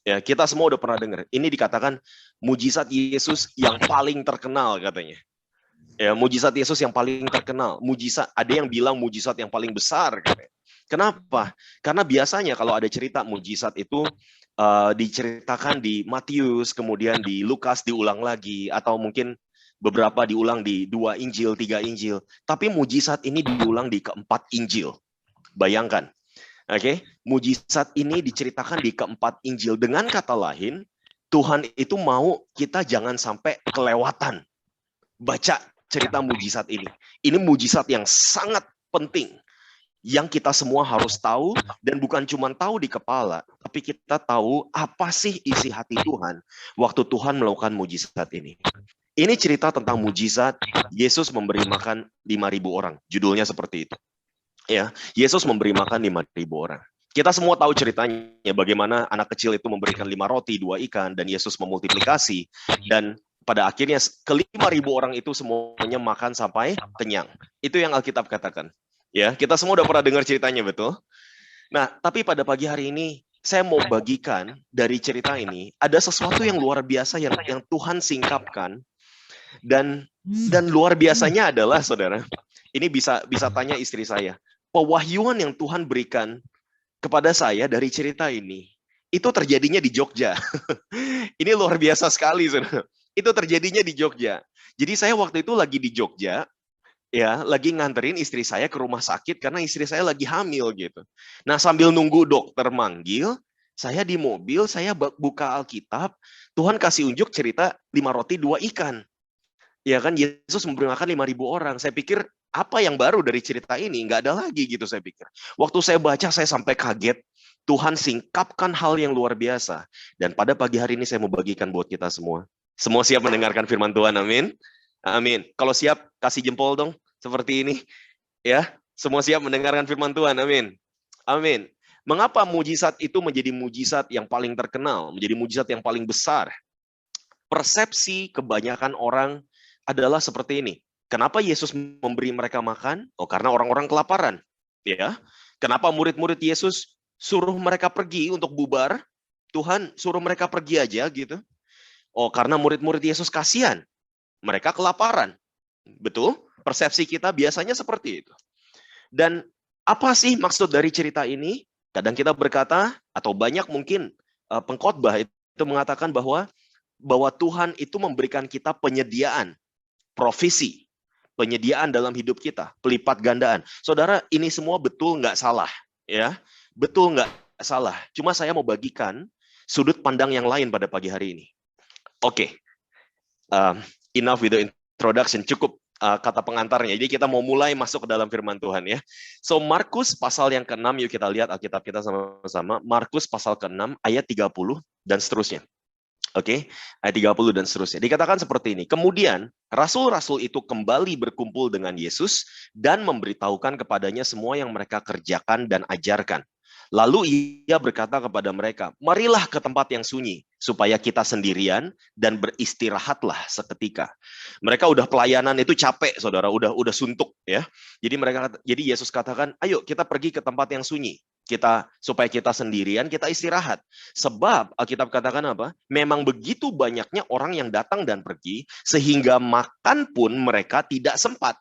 Ya, kita semua udah pernah dengar. Ini dikatakan mujizat Yesus yang paling terkenal katanya. Ya, mujizat Yesus yang paling terkenal. Mujizat, ada yang bilang mujizat yang paling besar katanya. Kenapa? Karena biasanya kalau ada cerita mujizat itu diceritakan di Matius, kemudian di Lukas diulang lagi, atau mungkin beberapa diulang di 2 Injil, 3 Injil. Tapi mujizat ini diulang di keempat Injil. Bayangkan. Oke, mujizat ini diceritakan di keempat Injil. Dengan kata lain, Tuhan itu mau kita jangan sampai kelewatan baca cerita mujizat ini. Ini mujizat yang sangat penting yang kita semua harus tahu, dan bukan cuma tahu di kepala, tapi kita tahu apa sih isi hati Tuhan waktu Tuhan melakukan mujizat ini. Ini cerita tentang mujizat Yesus memberi makan 5.000 orang. Judulnya seperti itu. Ya, Yesus memberi makan 5.000 orang. Kita semua tahu ceritanya bagaimana anak kecil itu memberikan 5 roti, 2 ikan, dan Yesus memultiplikasi. Dan pada akhirnya ke-5.000 orang itu semuanya makan sampai kenyang. Itu yang Alkitab katakan. Ya, kita semua udah pernah dengar ceritanya, betul? Nah, tapi pada pagi hari ini saya mau bagikan dari cerita ini ada sesuatu yang luar biasa yang Tuhan singkapkan, dan luar biasanya adalah, saudara, ini bisa tanya istri saya, pewahyuan yang Tuhan berikan kepada saya dari cerita ini, itu terjadinya di Jogja. Ini luar biasa sekali, saudara. Itu terjadinya di Jogja. Jadi saya waktu itu lagi di Jogja, ya, lagi nganterin istri saya ke rumah sakit karena istri saya lagi hamil gitu. Nah, sambil nunggu dokter manggil, saya di mobil, saya buka Alkitab, Tuhan kasih unjuk cerita 5 roti 2 ikan. Ya kan, Yesus memberi makan 5.000 orang. Saya pikir, apa yang baru dari cerita ini? Nggak ada lagi gitu saya pikir. Waktu saya baca, saya sampai kaget. Tuhan singkapkan hal yang luar biasa. Dan pada pagi hari ini saya mau bagikan buat kita semua. Semua siap mendengarkan firman Tuhan, amin? Amin. Kalau siap, kasih jempol dong, seperti ini. Ya, semua siap mendengarkan firman Tuhan, amin? Amin. Mengapa mujizat itu menjadi mujizat yang paling terkenal, menjadi mujizat yang paling besar? Persepsi kebanyakan orang adalah seperti ini. Kenapa Yesus memberi mereka makan? Oh, karena orang-orang kelaparan. Ya. Kenapa murid-murid Yesus suruh mereka pergi untuk bubar? Tuhan suruh mereka pergi aja gitu. Oh, karena murid-murid Yesus kasihan. Mereka kelaparan. Betul? Persepsi kita biasanya seperti itu. Dan apa sih maksud dari cerita ini? Kadang kita berkata, atau banyak mungkin pengkhotbah itu mengatakan bahwa Tuhan itu memberikan kita penyediaan, provisi, penyediaan dalam hidup kita, pelipat gandaan. Saudara, ini semua betul nggak salah, ya, betul nggak salah. Cuma saya mau bagikan sudut pandang yang lain pada pagi hari ini. Oke, enough with the introduction, cukup kata pengantarnya. Jadi kita mau mulai masuk ke dalam firman Tuhan ya. So Markus pasal yang ke-6, yuk kita lihat Alkitab kita sama-sama. Markus pasal ke-6 ayat 30 dan seterusnya. Oke, ayat 30 dan seterusnya. Dikatakan seperti ini. Kemudian, rasul-rasul itu kembali berkumpul dengan Yesus dan memberitahukan kepadanya semua yang mereka kerjakan dan ajarkan. Lalu ia berkata kepada mereka, marilah ke tempat yang sunyi, supaya kita sendirian dan beristirahatlah seketika. Mereka udah pelayanan itu capek, saudara, udah suntuk ya. Jadi Yesus katakan, ayo kita pergi ke tempat yang sunyi. Supaya kita sendirian, kita istirahat. Sebab Alkitab katakan apa? Memang begitu banyaknya orang yang datang dan pergi, sehingga makan pun mereka tidak sempat.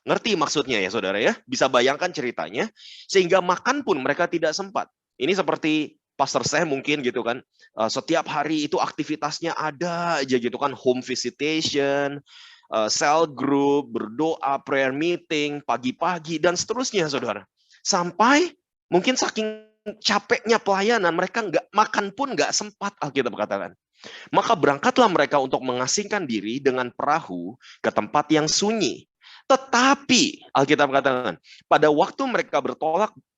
Ngerti maksudnya ya saudara ya? Bisa bayangkan ceritanya, sehingga makan pun mereka tidak sempat. Ini seperti Pastor saya mungkin gitu kan, setiap hari itu aktivitasnya ada aja gitu kan, home visitation, cell group, berdoa, prayer meeting, pagi-pagi, dan seterusnya saudara. Sampai mungkin saking capeknya pelayanan, mereka nggak makan pun nggak sempat, Alkitab katakan. Maka berangkatlah mereka untuk mengasingkan diri dengan perahu ke tempat yang sunyi. Tetapi, Alkitab katakan, pada waktu mereka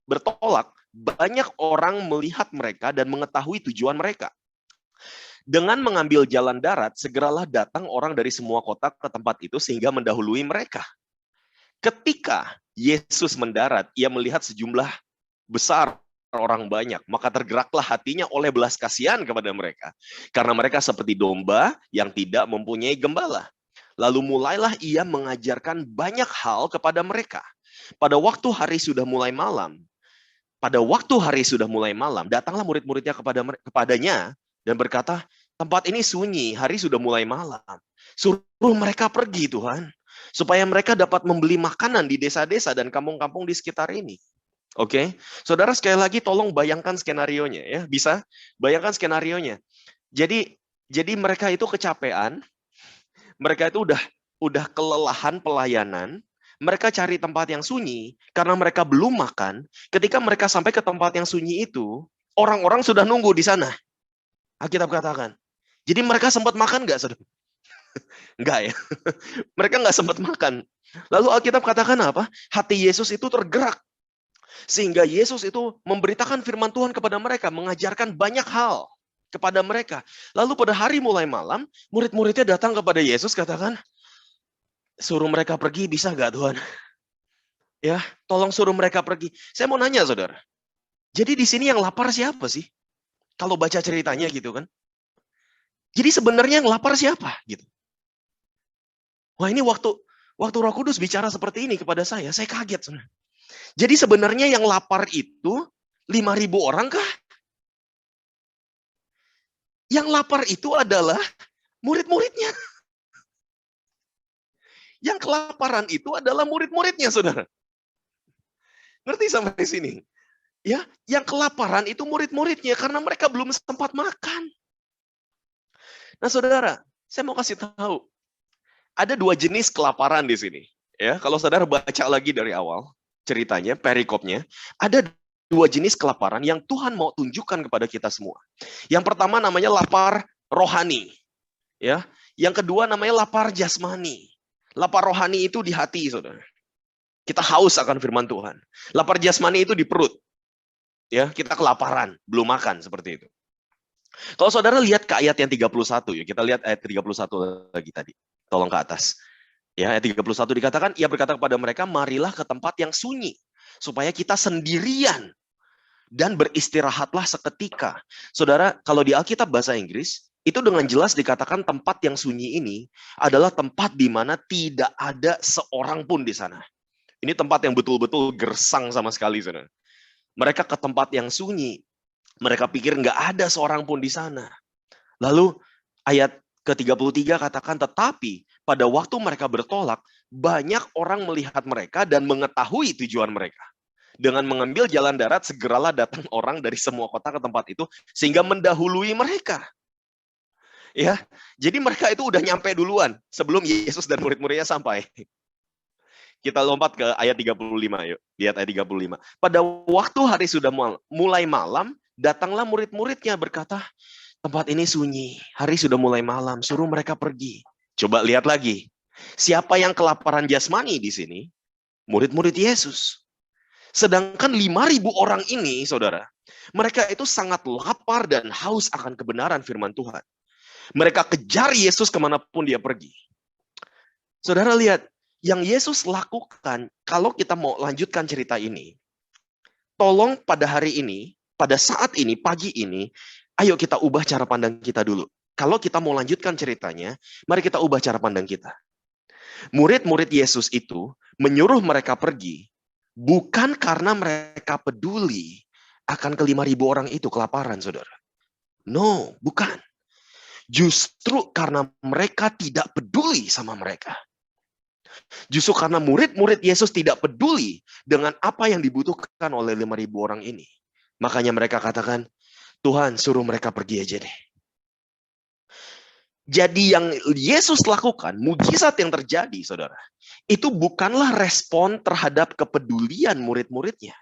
bertolak, banyak orang melihat mereka dan mengetahui tujuan mereka. Dengan mengambil jalan darat, segeralah datang orang dari semua kota ke tempat itu sehingga mendahului mereka. Ketika Yesus mendarat, ia melihat sejumlah besar orang banyak, maka tergeraklah hatinya oleh belas kasihan kepada mereka, karena mereka seperti domba yang tidak mempunyai gembala. Lalu mulailah ia mengajarkan banyak hal kepada mereka. Pada waktu hari sudah mulai malam, Pada waktu hari sudah mulai malam, datanglah murid-muridnya kepadanya dan berkata, tempat ini sunyi, hari sudah mulai malam. Suruh mereka pergi, Tuhan, supaya mereka dapat membeli makanan di desa-desa dan kampung-kampung di sekitar ini. Oke, saudara, sekali lagi tolong bayangkan skenarionya ya, bisa bayangkan skenarionya. Jadi mereka itu kecapean, mereka itu udah kelelahan pelayanan, mereka cari tempat yang sunyi karena mereka belum makan. Ketika mereka sampai ke tempat yang sunyi itu, orang-orang sudah nunggu di sana. Alkitab katakan. Jadi mereka sempat makan nggak, saudara? Enggak ya. Mereka nggak sempat makan. Lalu Alkitab katakan apa? Hati Yesus itu tergerak. Sehingga Yesus itu memberitakan firman Tuhan kepada mereka, mengajarkan banyak hal kepada mereka. Lalu pada hari mulai malam, murid-muridnya datang kepada Yesus, katakan, suruh mereka pergi, bisa nggak Tuhan? Ya, tolong suruh mereka pergi. Saya mau nanya, saudara. Jadi di sini yang lapar siapa sih? Kalau baca ceritanya gitu kan. Jadi sebenarnya yang lapar siapa? Gitu. Wah, ini waktu Roh Kudus bicara seperti ini kepada saya kaget, saudara. Jadi sebenarnya yang lapar itu 5.000 orang kah? Yang lapar itu adalah murid-muridnya. Yang kelaparan itu adalah murid-muridnya, saudara. Ngerti sampai sini? Ya, yang kelaparan itu murid-muridnya karena mereka belum sempat makan. Nah, saudara, saya mau kasih tahu. Ada 2 jenis kelaparan di sini. Ya, kalau saudara baca lagi dari awal ceritanya, perikopnya, ada 2 jenis kelaparan yang Tuhan mau tunjukkan kepada kita semua. Yang pertama namanya lapar rohani. Ya, yang kedua namanya lapar jasmani. Lapar rohani itu di hati, saudara. Kita haus akan firman Tuhan. Lapar jasmani itu di perut. Ya, kita kelaparan, belum makan, seperti itu. Kalau saudara lihat ke ayat yang 31, ya, kita lihat ayat 31 lagi tadi. Tolong ke atas. Ya, ayat 31 dikatakan, ia berkata kepada mereka, marilah ke tempat yang sunyi, supaya kita sendirian dan beristirahatlah seketika. Saudara, kalau di Alkitab bahasa Inggris, itu dengan jelas dikatakan tempat yang sunyi ini adalah tempat di mana tidak ada seorang pun di sana. Ini tempat yang betul-betul gersang sama sekali, saudara. Mereka ke tempat yang sunyi. Mereka pikir nggak ada seorang pun di sana. Lalu ayat ke-33 katakan, tetapi pada waktu mereka bertolak, banyak orang melihat mereka dan mengetahui tujuan mereka. Dengan mengambil jalan darat, segeralah datang orang dari semua kota ke tempat itu, sehingga mendahului mereka. Ya, jadi mereka itu udah nyampe duluan, sebelum Yesus dan murid-muridnya sampai. Kita lompat ke ayat 35, yuk. Lihat ayat 35. Pada waktu hari sudah mulai malam, datanglah murid-muridnya berkata, tempat ini sunyi, hari sudah mulai malam, suruh mereka pergi. Coba lihat lagi. Siapa yang kelaparan jasmani di sini? Murid-murid Yesus. Sedangkan 5.000 orang ini, saudara, mereka itu sangat lapar dan haus akan kebenaran firman Tuhan. Mereka kejar Yesus kemanapun dia pergi. Saudara lihat, yang Yesus lakukan, kalau kita mau lanjutkan cerita ini, tolong pada hari ini, pada saat ini, pagi ini, ayo kita ubah cara pandang kita dulu. Kalau kita mau lanjutkan ceritanya, mari kita ubah cara pandang kita. Murid-murid Yesus itu menyuruh mereka pergi, bukan karena mereka peduli akan ke-5.000 orang itu kelaparan, saudara. No, bukan. Justru karena mereka tidak peduli sama mereka. Justru karena murid-murid Yesus tidak peduli dengan apa yang dibutuhkan oleh 5.000 orang ini. Makanya mereka katakan, Tuhan suruh mereka pergi aja deh. Jadi yang Yesus lakukan, mujizat yang terjadi, saudara, itu bukanlah respon terhadap kepedulian murid-muridnya.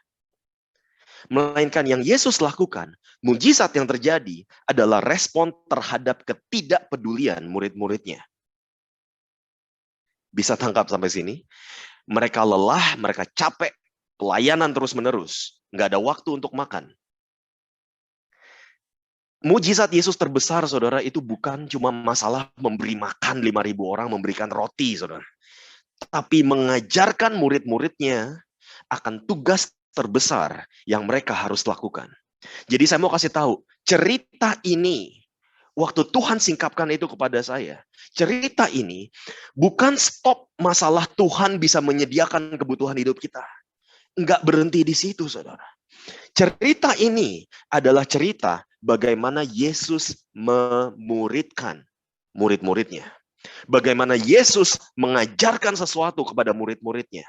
Melainkan yang Yesus lakukan, mujizat yang terjadi adalah respon terhadap ketidakpedulian murid-muridnya. Bisa tangkap sampai sini? Mereka lelah, mereka capek, pelayanan terus-menerus, nggak ada waktu untuk makan. Mujizat Yesus terbesar, saudara, itu bukan cuma masalah memberi makan 5.000 orang, memberikan roti, saudara. Tapi mengajarkan murid-muridnya akan tugas terbesar yang mereka harus lakukan. Jadi saya mau kasih tahu, cerita ini, waktu Tuhan singkapkan itu kepada saya, cerita ini bukan stop masalah Tuhan bisa menyediakan kebutuhan hidup kita. Enggak berhenti di situ, saudara. Cerita ini adalah cerita bagaimana Yesus memuridkan murid-muridnya. Bagaimana Yesus mengajarkan sesuatu kepada murid-muridnya.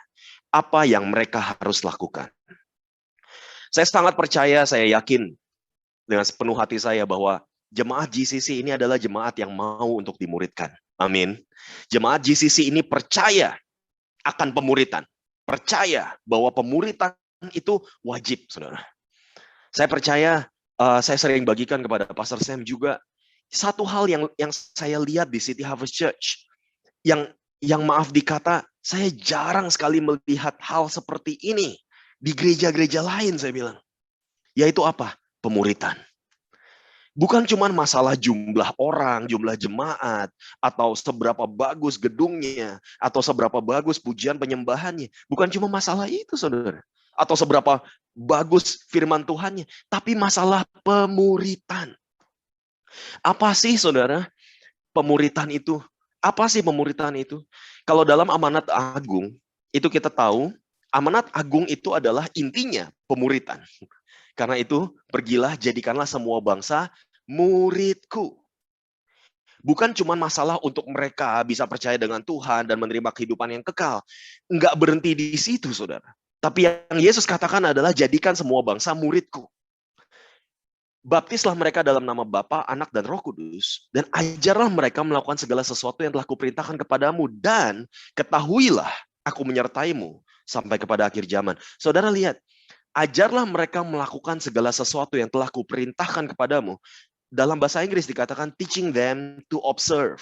Apa yang mereka harus lakukan. Saya sangat percaya, saya yakin dengan sepenuh hati saya bahwa jemaat GCC ini adalah jemaat yang mau untuk dimuridkan. Amin. Jemaat GCC ini percaya akan pemuritan. Percaya bahwa pemuritan itu wajib, saudara. Saya percaya, saya sering bagikan kepada Pastor Sam juga, satu hal yang saya lihat di City Harvest Church, yang maaf dikata, saya jarang sekali melihat hal seperti ini di gereja-gereja lain, saya bilang. Yaitu apa? Pemuritan. Bukan cuma masalah jumlah orang, jumlah jemaat, atau seberapa bagus gedungnya, atau seberapa bagus pujian penyembahannya. Bukan cuma masalah itu, saudara. Atau seberapa bagus firman Tuhannya. Tapi masalah pemuritan. Apa sih, saudara, pemuritan itu? Apa sih pemuritan itu? Kalau dalam amanat agung, itu kita tahu, amanat agung itu adalah intinya pemuritan. Karena itu, pergilah, jadikanlah semua bangsa muridku. Bukan cuma masalah untuk mereka bisa percaya dengan Tuhan dan menerima kehidupan yang kekal. Enggak berhenti di situ, saudara. Tapi yang Yesus katakan adalah jadikan semua bangsa muridku. Baptislah mereka dalam nama Bapa, Anak, dan Roh Kudus. Dan ajarlah mereka melakukan segala sesuatu yang telah kuperintahkan kepadamu. Dan ketahuilah, aku menyertaimu sampai kepada akhir zaman. Saudara lihat, ajarlah mereka melakukan segala sesuatu yang telah kuperintahkan kepadamu. Dalam bahasa Inggris dikatakan teaching them to observe.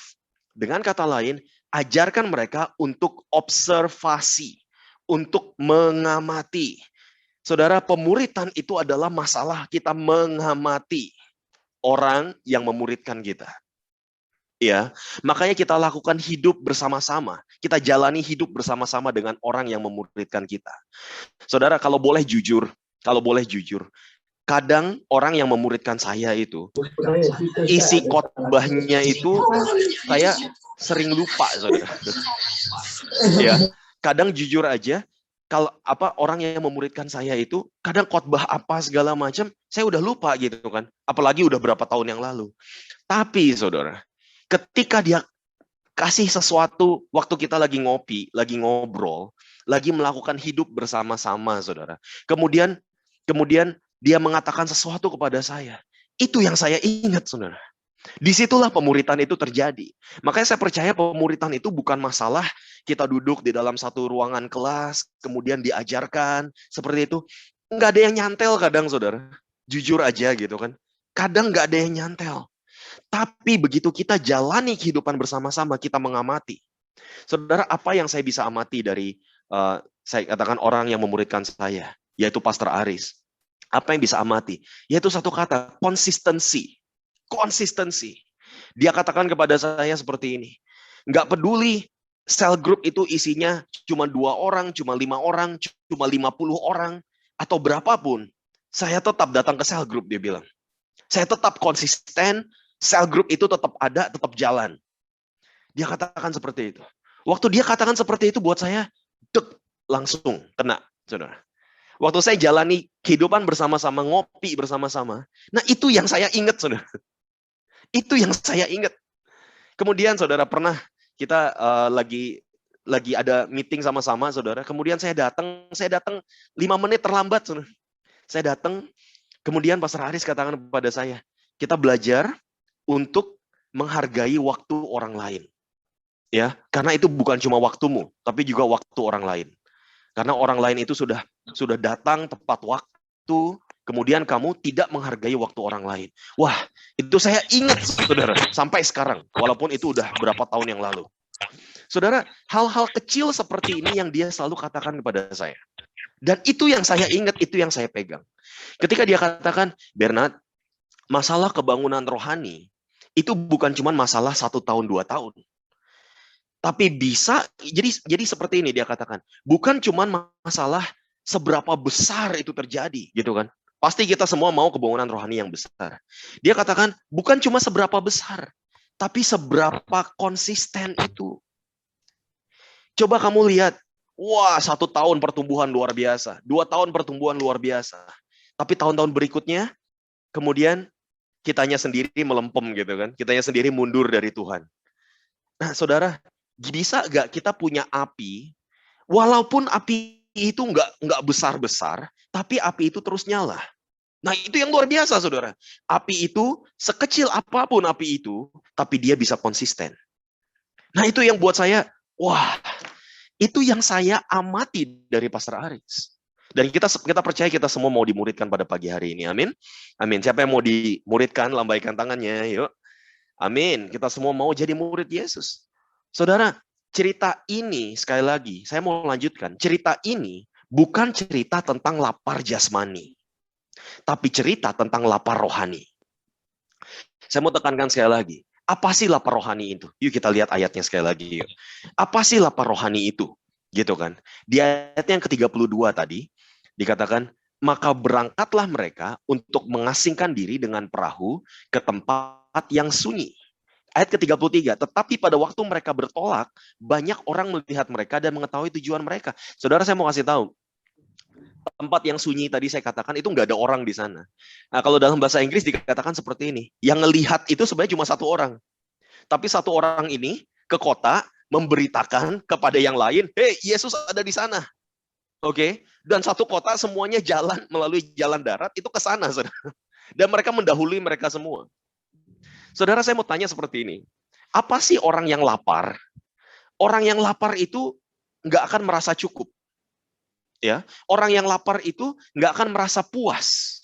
Dengan kata lain, ajarkan mereka untuk observasi, untuk mengamati. Saudara, pemuritan itu adalah masalah kita mengamati orang yang memuridkan kita. Ya, makanya kita lakukan hidup bersama-sama. Kita jalani hidup bersama-sama dengan orang yang memuridkan kita. Saudara, kalau boleh jujur, kadang orang yang memuridkan saya itu, isi khotbahnya itu saya sering lupa, saudara. Ya, kadang jujur aja, kalau orang yang memuridkan saya itu, kadang khotbah apa segala macam, saya udah lupa gitu kan. Apalagi udah berapa tahun yang lalu. Tapi, saudara, ketika dia kasih sesuatu waktu kita lagi ngopi, lagi ngobrol, lagi melakukan hidup bersama-sama, saudara. Kemudian dia mengatakan sesuatu kepada saya. Itu yang saya ingat, saudara. Disitulah pemuritan itu terjadi. Makanya saya percaya pemuritan itu bukan masalah kita duduk di dalam satu ruangan kelas, kemudian diajarkan, seperti itu. Nggak ada yang nyantel kadang, saudara. Jujur aja gitu kan. Kadang nggak ada yang nyantel. Tapi begitu kita jalani kehidupan bersama-sama, kita mengamati. Saudara, apa yang saya bisa amati dari, saya katakan orang yang memuridkan saya, yaitu Pastor Aris. Apa yang bisa amati? Yaitu satu kata, konsistensi. Konsistensi. Dia katakan kepada saya seperti ini. Nggak peduli cell group itu isinya cuma 2 orang, cuma 5 orang, cuma 50 orang, atau berapapun. Saya tetap datang ke cell group, dia bilang. Saya tetap konsisten, cell group itu tetap ada, tetap jalan. Dia katakan seperti itu. Waktu dia katakan seperti itu buat saya, langsung kena, saudara. Waktu saya jalani kehidupan bersama-sama, ngopi bersama-sama. Nah, itu yang saya ingat, saudara. Itu yang saya ingat. Kemudian, saudara, pernah kita lagi ada meeting sama-sama, saudara. Kemudian saya datang 5 menit terlambat, saudara. Saya datang, kemudian Pastor Haris katakan kepada saya, kita belajar untuk menghargai waktu orang lain. Ya, karena itu bukan cuma waktumu, tapi juga waktu orang lain. Karena orang lain itu sudah datang tepat waktu, kemudian kamu tidak menghargai waktu orang lain. Wah, itu saya ingat, saudara, sampai sekarang, walaupun itu udah berapa tahun yang lalu. Saudara, hal-hal kecil seperti ini yang dia selalu katakan kepada saya. Dan itu yang saya ingat, itu yang saya pegang. Ketika dia katakan, Bernard, masalah kebangunan rohani, itu bukan cuma masalah 1 tahun, 2 tahun. Tapi bisa, jadi seperti ini dia katakan, bukan cuma masalah seberapa besar itu terjadi, gitu kan. Pasti kita semua mau kebangunan rohani yang besar. Dia katakan, bukan cuma seberapa besar, tapi seberapa konsisten itu. Coba kamu lihat, wah 1 tahun pertumbuhan luar biasa, 2 tahun pertumbuhan luar biasa. Tapi tahun-tahun berikutnya, kemudian kitanya sendiri melempem gitu kan. Kitanya sendiri mundur dari Tuhan. Nah, saudara, bisa nggak kita punya api, walaupun api itu nggak besar-besar, tapi api itu terus nyala. Nah, itu yang luar biasa, saudara. Api itu, sekecil apapun api itu, tapi dia bisa konsisten. Nah, itu yang buat saya, wah, itu yang saya amati dari Pastor Aris. Dan kita percaya kita semua mau dimuridkan pada pagi hari ini. Amin. Amin. Siapa yang mau dimuridkan, lambaikan tangannya. Yuk. Amin. Kita semua mau jadi murid Yesus. Saudara, cerita ini, sekali lagi, saya mau lanjutkan. Cerita ini bukan cerita tentang lapar jasmani, tapi cerita tentang lapar rohani. Saya mau tekankan sekali lagi. Apa sih lapar rohani itu? Yuk kita lihat ayatnya sekali lagi. Yuk. Apa sih lapar rohani itu? Gitu kan. Di ayat yang ke-32 tadi, dikatakan, maka berangkatlah mereka untuk mengasingkan diri dengan perahu ke tempat yang sunyi. Ayat ke-33, tetapi pada waktu mereka bertolak, banyak orang melihat mereka dan mengetahui tujuan mereka. Saudara, saya mau kasih tahu, tempat yang sunyi tadi saya katakan itu nggak ada orang di sana. Nah, kalau dalam bahasa Inggris dikatakan seperti ini, yang ngelihat itu sebenarnya cuma satu orang. Tapi satu orang ini ke kota memberitakan kepada yang lain, hey, Yesus ada di sana. Oke, dan satu kota semuanya jalan melalui jalan darat itu ke sana, saudara. Dan mereka mendahului mereka semua. Saudara, saya mau tanya seperti ini. Apa sih orang yang lapar? Orang yang lapar itu nggak akan merasa cukup. Ya, orang yang lapar itu nggak akan merasa puas.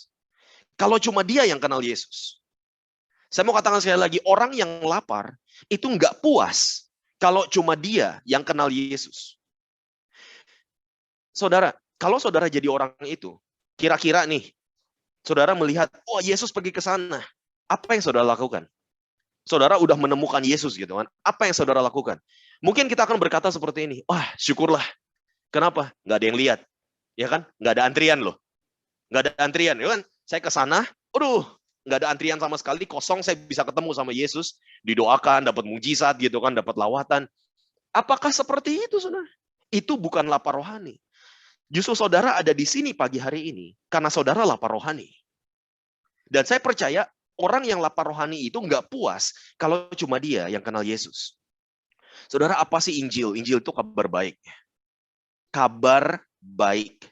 Kalau cuma dia yang kenal Yesus. Saya mau katakan sekali lagi, orang yang lapar itu nggak puas kalau cuma dia yang kenal Yesus. Saudara, kalau saudara jadi orang itu, kira-kira nih, saudara melihat, oh Yesus pergi ke sana. Apa yang saudara lakukan? Saudara udah menemukan Yesus gitu kan. Apa yang saudara lakukan? Mungkin kita akan berkata seperti ini, wah syukurlah. Kenapa? Nggak ada yang lihat. Ya kan? Nggak ada antrian loh. Nggak ada antrian. Ya kan? Saya ke sana, aduh, nggak ada antrian sama sekali, kosong, saya bisa ketemu sama Yesus, didoakan, dapat mujizat gitu kan, dapat lawatan. Apakah seperti itu, saudara? Itu bukan lapar rohani. Justru saudara ada di sini pagi hari ini, karena saudara lapar rohani. Dan saya percaya, orang yang lapar rohani itu nggak puas kalau cuma dia yang kenal Yesus. Saudara, apa sih Injil? Injil itu kabar baik. Kabar baik.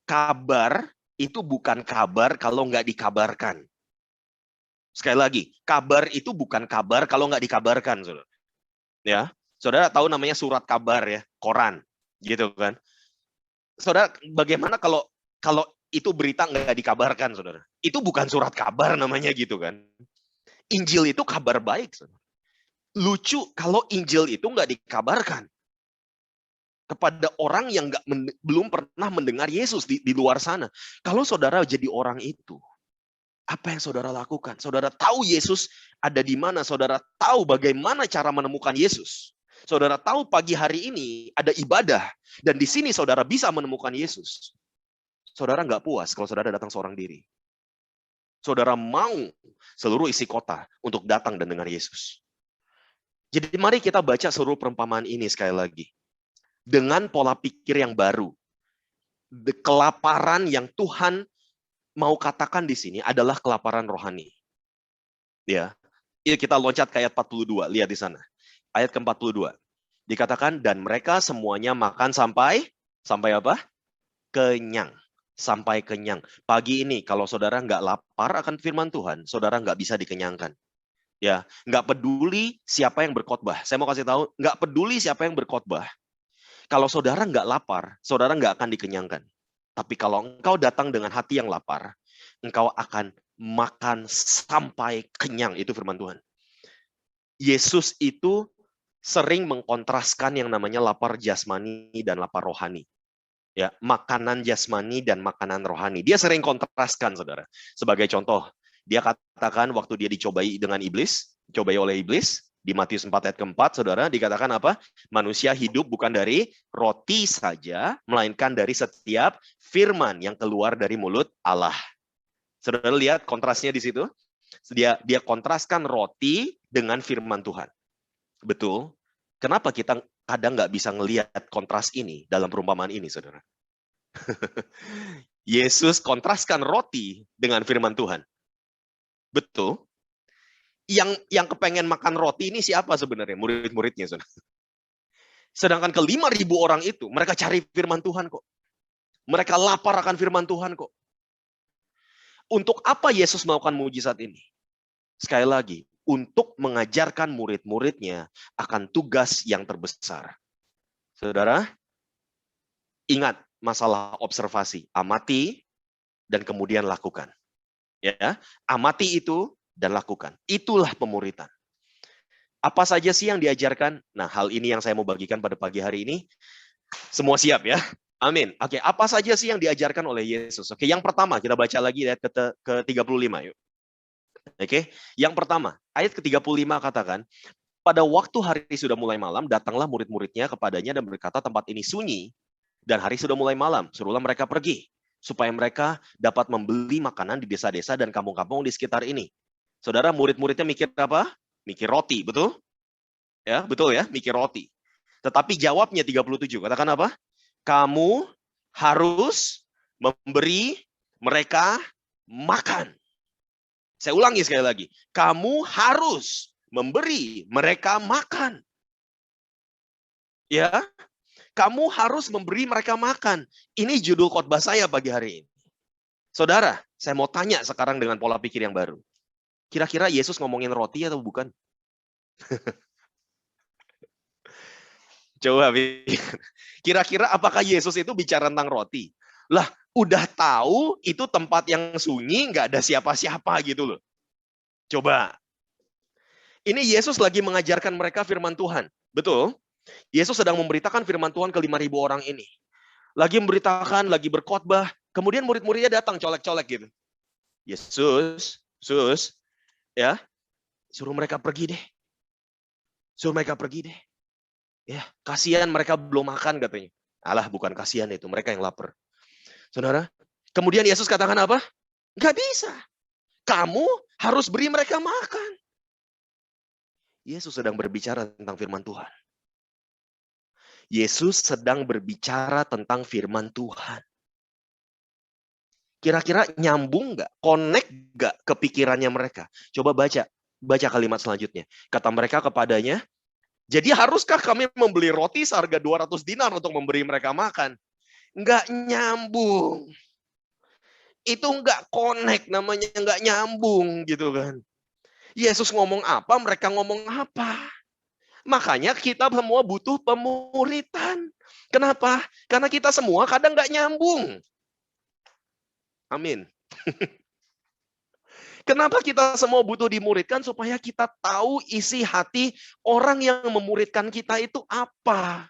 Kabar itu bukan kabar kalau nggak dikabarkan. Sekali lagi, kabar itu bukan kabar kalau nggak dikabarkan, saudara. Ya, saudara tahu namanya surat kabar ya, koran, gitu kan? Saudara, bagaimana kalau itu berita nggak dikabarkan, saudara? Itu bukan surat kabar namanya gitu kan? Injil itu kabar baik, saudara. Lucu kalau Injil itu nggak dikabarkan kepada orang yang belum pernah mendengar Yesus di luar sana. Kalau saudara jadi orang itu, apa yang saudara lakukan? Saudara tahu Yesus ada di mana? Saudara tahu bagaimana cara menemukan Yesus? Saudara tahu pagi hari ini ada ibadah dan di sini saudara bisa menemukan Yesus. Saudara nggak puas kalau saudara datang seorang diri. Saudara mau seluruh isi kota untuk datang dan dengar Yesus. Jadi mari kita baca seluruh perumpamaan ini sekali lagi. Dengan pola pikir yang baru. Kelaparan yang Tuhan mau katakan di sini adalah kelaparan rohani. Ya. Kita loncat ke ayat 42, lihat di sana. Ayat ke-42. Dikatakan, dan mereka semuanya makan sampai apa? Kenyang. Sampai kenyang. Pagi ini, kalau saudara nggak lapar akan firman Tuhan, saudara nggak bisa dikenyangkan. Ya, nggak peduli siapa yang berkhotbah. Saya mau kasih tahu, nggak peduli siapa yang berkhotbah. Kalau saudara nggak lapar, saudara nggak akan dikenyangkan. Tapi kalau engkau datang dengan hati yang lapar, engkau akan makan sampai kenyang. Itu firman Tuhan. Yesus itu sering mengkontraskan yang namanya lapar jasmani dan lapar rohani. Ya, makanan jasmani dan makanan rohani. Dia sering kontraskan, saudara. Sebagai contoh, dia katakan waktu dia dicobai dengan iblis, dicobai oleh iblis, di Matius 4 ayat ke-4, saudara, dikatakan apa? Manusia hidup bukan dari roti saja, melainkan dari setiap firman yang keluar dari mulut Allah. Saudara lihat kontrasnya di situ? Dia kontraskan roti dengan firman Tuhan. Betul. Kenapa kita kadang nggak bisa ngelihat kontras ini dalam perumpamaan ini, saudara? Yesus kontraskan roti dengan firman Tuhan. Betul. Yang kepengen makan roti ini siapa sebenarnya? Murid-muridnya. Sedangkan ke 5.000 orang itu, mereka cari firman Tuhan kok. Mereka lapar akan firman Tuhan kok. Untuk apa Yesus melakukan mujizat ini? Sekali lagi, untuk mengajarkan murid-muridnya akan tugas yang terbesar. Saudara, ingat masalah observasi. Amati dan kemudian lakukan. Ya, amati itu dan lakukan. Itulah pemuritan. Apa saja sih yang diajarkan? Nah, hal ini yang saya mau bagikan pada pagi hari ini. Semua siap ya? Amin. Oke, apa saja sih yang diajarkan oleh Yesus? Oke, yang pertama kita baca lagi ayat ke-35 yuk. Oke, yang pertama, ayat ke-35 katakan, pada waktu hari sudah mulai malam, datanglah murid-muridnya kepadanya dan berkata, tempat ini sunyi dan hari sudah mulai malam. Suruhlah mereka pergi supaya mereka dapat membeli makanan di desa-desa dan kampung-kampung di sekitar ini. Saudara, murid-muridnya mikir apa? Mikir roti, betul? Ya, betul ya, mikir roti. Tetapi jawabnya 37, katakan apa? Kamu harus memberi mereka makan. Saya ulangi sekali lagi. Kamu harus memberi mereka makan. Ya, kamu harus memberi mereka makan. Ini judul khotbah saya pagi hari ini. Saudara, saya mau tanya sekarang dengan pola pikir yang baru. Kira-kira Yesus ngomongin roti atau bukan? Coba kira-kira apakah Yesus itu bicara tentang roti? Lah, udah tahu itu tempat yang sunyi, nggak ada siapa-siapa gitu loh. Coba. Ini Yesus lagi mengajarkan mereka firman Tuhan. Betul? Yesus sedang memberitakan firman Tuhan ke 5.000 orang ini. Lagi memberitakan, lagi berkhotbah. Kemudian murid-muridnya datang colek-colek gitu. Yesus, ya, suruh mereka pergi deh. Suruh mereka pergi deh. Ya, kasihan mereka belum makan katanya. Alah, bukan kasihan itu, mereka yang lapar. Saudara, kemudian Yesus katakan apa? Nggak bisa. Kamu harus beri mereka makan. Yesus sedang berbicara tentang firman Tuhan. Yesus sedang berbicara tentang firman Tuhan. Kira-kira nyambung nggak? Connect nggak ke pikirannya mereka? Coba baca kalimat selanjutnya. Kata mereka kepadanya, jadi haruskah kami membeli roti seharga 200 dinar untuk memberi mereka makan? Nggak nyambung. Itu nggak connect, namanya nggak nyambung gitu kan. Yesus ngomong apa, mereka ngomong apa. Makanya kita semua butuh pemuritan. Kenapa? Karena kita semua kadang nggak nyambung. Amin. Kenapa kita semua butuh dimuridkan? Supaya kita tahu isi hati orang yang memuridkan kita itu apa.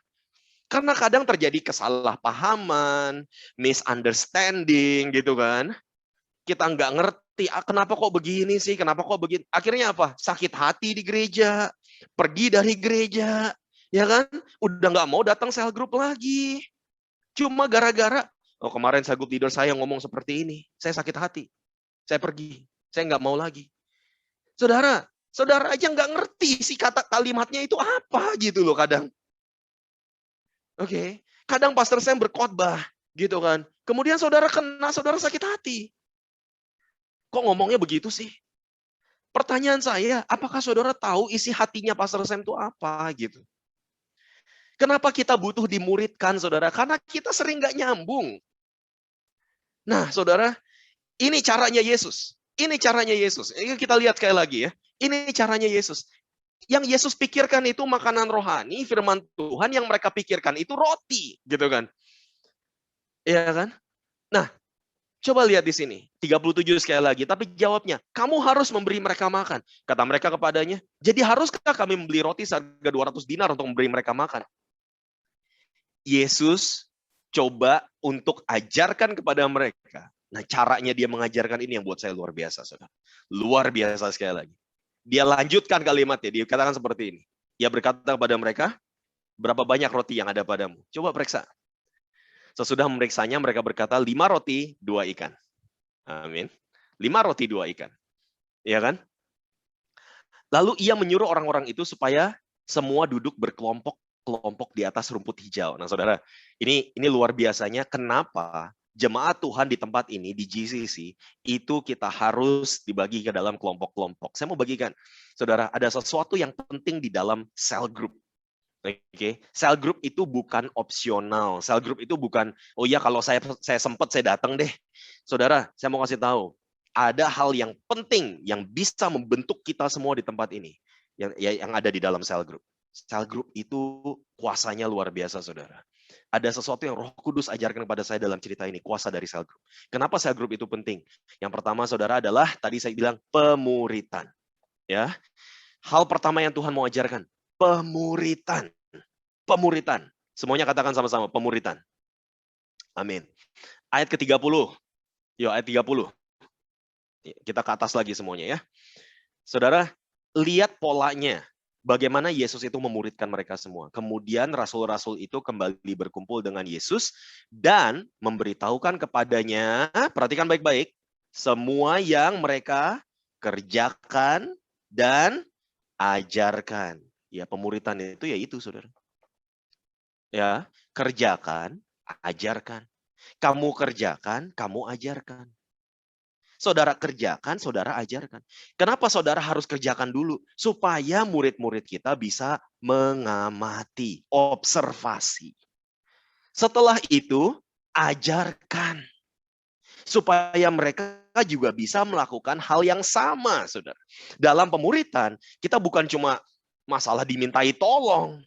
Karena kadang terjadi kesalahpahaman, misunderstanding gitu kan. Kita nggak ngerti, kenapa kok begini sih, kenapa kok begini. Akhirnya apa? Sakit hati di gereja, pergi dari gereja, ya kan? Udah nggak mau datang cell group lagi. Cuma gara-gara, oh kemarin cell group leader saya ngomong seperti ini, saya sakit hati, saya pergi, saya nggak mau lagi. Saudara aja nggak ngerti sih kata kalimatnya itu apa gitu loh kadang. Oke, kadang Pastor Sam berkhotbah gitu kan. Kemudian saudara kena, saudara sakit hati. Kok ngomongnya begitu sih? Pertanyaan saya, apakah saudara tahu isi hatinya Pastor Sam itu apa gitu? Kenapa kita butuh dimuridkan, saudara? Karena kita sering nggak nyambung. Nah, saudara, ini caranya Yesus. Ini caranya Yesus. Ini kita lihat sekali lagi ya. Ini caranya Yesus. Yang Yesus pikirkan itu makanan rohani, firman Tuhan. Yang mereka pikirkan itu roti, gitu kan? Iya kan? Nah, coba lihat di sini. 37 sekali lagi. Tapi jawabnya, kamu harus memberi mereka makan. Kata mereka kepadanya, jadi haruskah kami membeli roti seharga 200 dinar untuk memberi mereka makan? Yesus coba untuk ajarkan kepada mereka. Nah, caranya dia mengajarkan ini yang buat saya luar biasa, saudara. Luar biasa sekali lagi. Dia lanjutkan kalimatnya, dia katakan seperti ini. Ia berkata kepada mereka, berapa banyak roti yang ada padamu? Coba periksa. Sesudah memeriksanya, mereka berkata, 5 roti, 2 ikan. Amin. 5 roti, 2 ikan. Ya kan? Lalu ia menyuruh orang-orang itu supaya semua duduk berkelompok di atas rumput hijau. Nah, saudara, ini luar biasanya. Kenapa jemaat Tuhan di tempat ini, di GCC, itu kita harus dibagi ke dalam kelompok-kelompok. Saya mau bagikan, saudara, ada sesuatu yang penting di dalam cell group. Oke, cell group itu bukan opsional. Cell group itu bukan, oh ya kalau saya sempat saya datang deh. Saudara, saya mau kasih tahu, ada hal yang penting yang bisa membentuk kita semua di tempat ini, yang ada di dalam cell group. Cell group itu kuasanya luar biasa, saudara. Ada sesuatu yang Roh Kudus ajarkan kepada saya dalam cerita ini, kuasa dari cell group. Kenapa cell group itu penting? Yang pertama, saudara, adalah tadi saya bilang pemuritan. Ya, hal pertama yang Tuhan mau ajarkan, pemuritan. Pemuritan. Semuanya katakan sama-sama, pemuritan. Amin. Ayat ke-30. Yuk, ayat 30. Kita ke atas lagi semuanya ya. Saudara, lihat polanya. Bagaimana Yesus itu memuridkan mereka semua. Kemudian rasul-rasul itu kembali berkumpul dengan Yesus dan memberitahukan kepadanya, perhatikan baik-baik, semua yang mereka kerjakan dan ajarkan. Ya, pemuritan itu ya itu, saudara. Ya, kerjakan, ajarkan. Kamu kerjakan, kamu ajarkan. Saudara kerjakan, saudara ajarkan. Kenapa saudara harus kerjakan dulu? Supaya murid-murid kita bisa mengamati, observasi. Setelah itu, ajarkan. Supaya mereka juga bisa melakukan hal yang sama, saudara. Dalam pemuritan, kita bukan cuma masalah dimintai tolong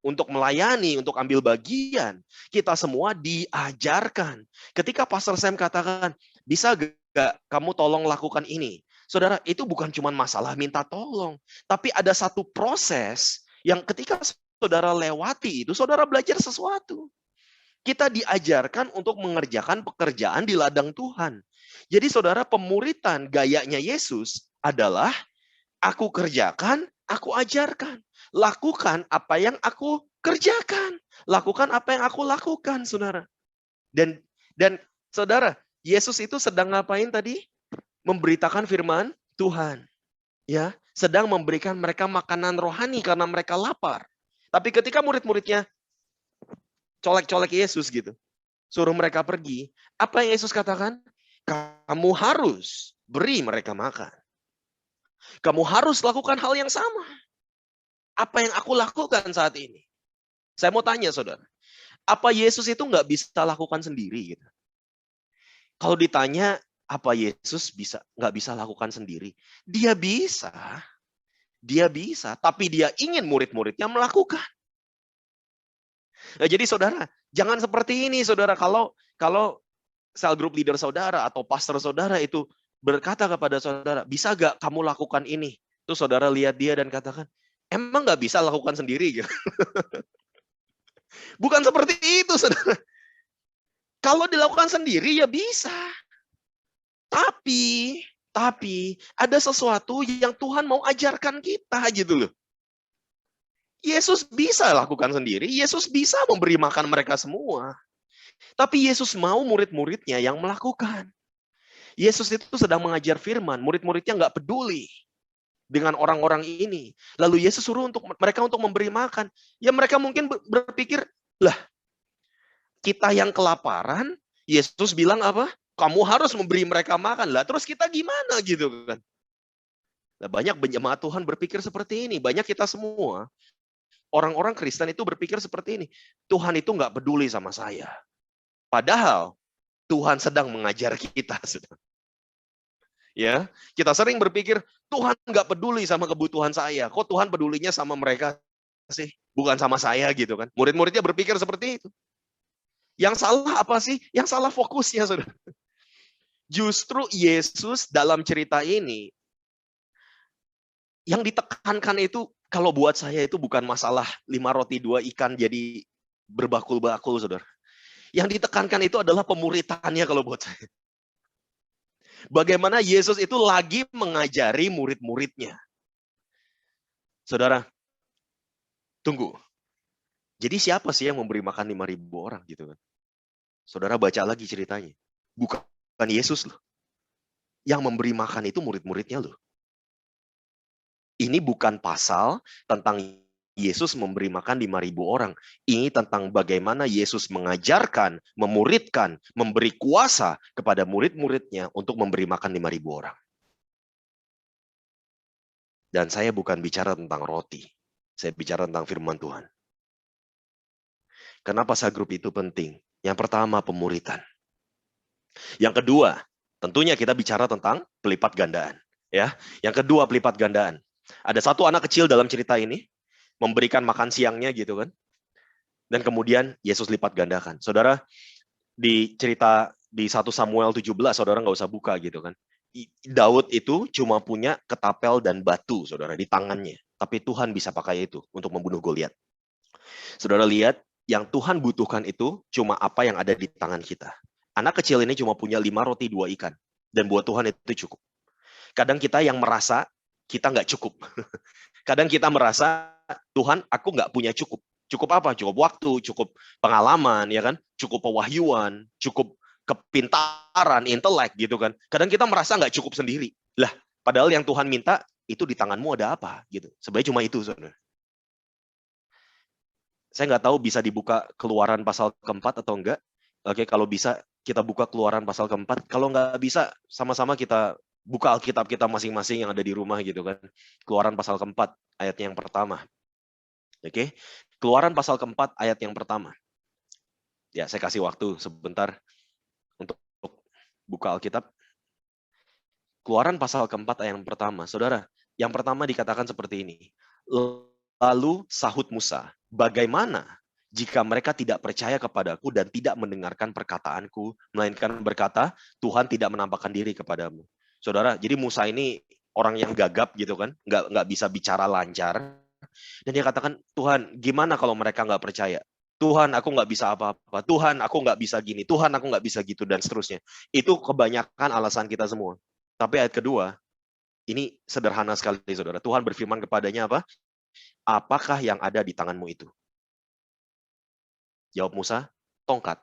untuk melayani, untuk ambil bagian. Kita semua diajarkan. Ketika Pastor Sam katakan, bisa gak kamu tolong lakukan ini? Saudara, itu bukan cuma masalah minta tolong. Tapi ada satu proses yang ketika saudara lewati itu, saudara belajar sesuatu. Kita diajarkan untuk mengerjakan pekerjaan di ladang Tuhan. Jadi saudara, pemuritan gayanya Yesus adalah aku kerjakan, aku ajarkan. Lakukan apa yang aku kerjakan. Lakukan apa yang aku lakukan, saudara. Dan saudara, Yesus itu sedang ngapain tadi? Memberitakan firman Tuhan. Ya, sedang memberikan mereka makanan rohani karena mereka lapar. Tapi ketika murid-muridnya colek-colek Yesus gitu, suruh mereka pergi, apa yang Yesus katakan? Kamu harus beri mereka makan. Kamu harus lakukan hal yang sama. Apa yang aku lakukan saat ini? Saya mau tanya, saudara. Apa Yesus itu nggak bisa lakukan sendiri? Gitu? Kalau ditanya, apa Yesus nggak bisa lakukan sendiri? Dia bisa. Dia bisa. Tapi dia ingin murid-muridnya melakukan. Nah, jadi saudara, jangan seperti ini, saudara. Kalau cell group leader saudara atau pastor saudara itu berkata kepada saudara, bisa nggak kamu lakukan ini? Terus saudara lihat dia dan katakan, emang nggak bisa lakukan sendiri? Gitu. Bukan seperti itu, saudara. Kalau dilakukan sendiri ya bisa. Tapi ada sesuatu yang Tuhan mau ajarkan kita gitu loh. Yesus bisa lakukan sendiri, Yesus bisa memberi makan mereka semua. Tapi Yesus mau murid-muridnya yang melakukan. Yesus itu sedang mengajar firman, murid-muridnya nggak peduli dengan orang-orang ini. Lalu Yesus suruh mereka untuk memberi makan. Ya mereka mungkin berpikir, lah kita yang kelaparan, Yesus bilang apa? Kamu harus memberi mereka makan. Lah terus kita gimana gitu kan? Nah, banyak jemaat Tuhan berpikir seperti ini. Banyak kita semua, orang-orang Kristen itu berpikir seperti ini. Tuhan itu nggak peduli sama saya. Padahal Tuhan sedang mengajar kita. Ya, kita sering berpikir Tuhan nggak peduli sama kebutuhan saya. Kok Tuhan pedulinya sama mereka sih? Bukan sama saya gitu kan? Murid-muridnya berpikir seperti itu. Yang salah apa sih? Yang salah fokusnya, saudara. Justru Yesus dalam cerita ini, yang ditekankan itu, kalau buat saya itu bukan masalah 5 roti 2 ikan jadi berbakul-bakul, saudara. Yang ditekankan itu adalah pemuritannya kalau buat saya. Bagaimana Yesus itu lagi mengajari murid-muridnya. Saudara, tunggu. Jadi siapa sih yang memberi makan 5.000 orang gitu kan? Saudara baca lagi ceritanya. Bukan Yesus loh. Yang memberi makan itu murid-muridnya loh. Ini bukan pasal tentang Yesus memberi makan 5.000 orang. Ini tentang bagaimana Yesus mengajarkan, memuridkan, memberi kuasa kepada murid-muridnya untuk memberi makan 5.000 orang. Dan saya bukan bicara tentang roti. Saya bicara tentang firman Tuhan. Kenapa cell group itu penting? Yang pertama, pemuritan. Yang kedua, tentunya kita bicara tentang pelipat gandaan. Ya, yang kedua, pelipat gandaan. Ada satu anak kecil dalam cerita ini, memberikan makan siangnya gitu kan. Dan kemudian Yesus lipat gandakan. Saudara, di cerita di 1 Samuel 17, saudara nggak usah buka gitu kan. Daud itu cuma punya ketapel dan batu, saudara, di tangannya. Tapi Tuhan bisa pakai itu untuk membunuh Goliat. Saudara lihat, yang Tuhan butuhkan itu cuma apa yang ada di tangan kita. Anak kecil ini cuma punya 5 roti 2 ikan. Dan buat Tuhan itu cukup. Kadang kita yang merasa kita nggak cukup. Kadang kita merasa, Tuhan, aku nggak punya cukup. Cukup apa? Cukup waktu, cukup pengalaman, ya kan? Cukup pewahyuan, cukup kepintaran, intelek, gitu kan? Kadang kita merasa nggak cukup sendiri. Lah, padahal yang Tuhan minta, itu di tanganmu ada apa? Gitu. Sebenarnya cuma itu, saudara. Saya nggak tahu bisa dibuka Keluaran pasal keempat atau enggak. Oke, kalau bisa, kita buka Keluaran pasal keempat. Kalau nggak bisa, sama-sama kita buka Alkitab kita masing-masing yang ada di rumah gitu kan. Keluaran pasal keempat, ayatnya yang pertama. Oke, Keluaran pasal keempat, ayat yang pertama. Ya, saya kasih waktu sebentar untuk buka Alkitab. Keluaran pasal keempat, ayat yang pertama. Saudara, yang pertama dikatakan seperti ini. Lalu sahut Musa, bagaimana jika mereka tidak percaya kepadaku dan tidak mendengarkan perkataanku, melainkan berkata, Tuhan tidak menampakkan diri kepadamu. Saudara, jadi Musa ini orang yang gagap gitu kan, nggak bisa bicara lancar. Dan dia katakan, Tuhan, gimana kalau mereka nggak percaya? Tuhan, aku nggak bisa apa-apa. Tuhan, aku nggak bisa gini. Tuhan, aku nggak bisa gitu, dan seterusnya. Itu kebanyakan alasan kita semua. Tapi ayat kedua, ini sederhana sekali, saudara. Tuhan berfirman kepadanya apa? Apakah yang ada di tanganmu itu? Jawab Musa, tongkat.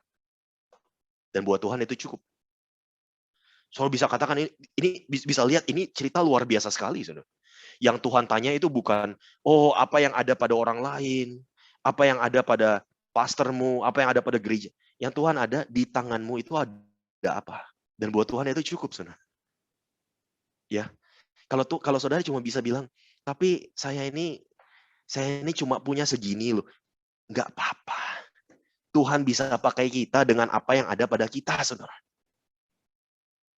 Dan buat Tuhan itu cukup. Saudara bisa katakan, ini bisa lihat, ini cerita luar biasa sekali, saudara. Yang Tuhan tanya itu bukan, oh apa yang ada pada orang lain, apa yang ada pada pastormu, apa yang ada pada gereja. Yang Tuhan ada di tanganmu itu ada apa? Dan buat Tuhan itu cukup, saudara. Ya, kalau saudara cuma bisa bilang, tapi saya ini cuma punya segini loh, nggak apa-apa. Tuhan bisa pakai kita dengan apa yang ada pada kita, saudara.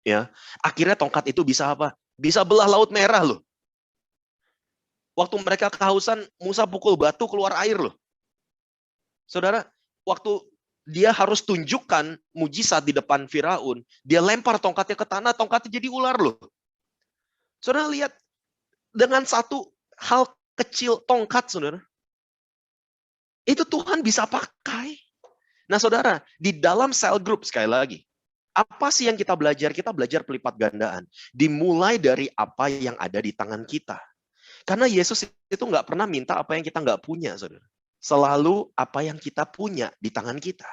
Ya, akhirnya tongkat itu bisa apa? Bisa belah Laut Merah loh. Waktu mereka kehausan, Musa pukul batu keluar air loh. Saudara, waktu dia harus tunjukkan mujizat di depan Firaun, dia lempar tongkatnya ke tanah, tongkatnya jadi ular loh. Saudara lihat, dengan satu hal kecil tongkat, saudara, itu Tuhan bisa pakai. Nah, saudara, di dalam cell group, sekali lagi, apa sih yang kita belajar? Kita belajar pelipat gandaan. Dimulai dari apa yang ada di tangan kita. Karena Yesus itu nggak pernah minta apa yang kita nggak punya, saudara. Selalu apa yang kita punya di tangan kita.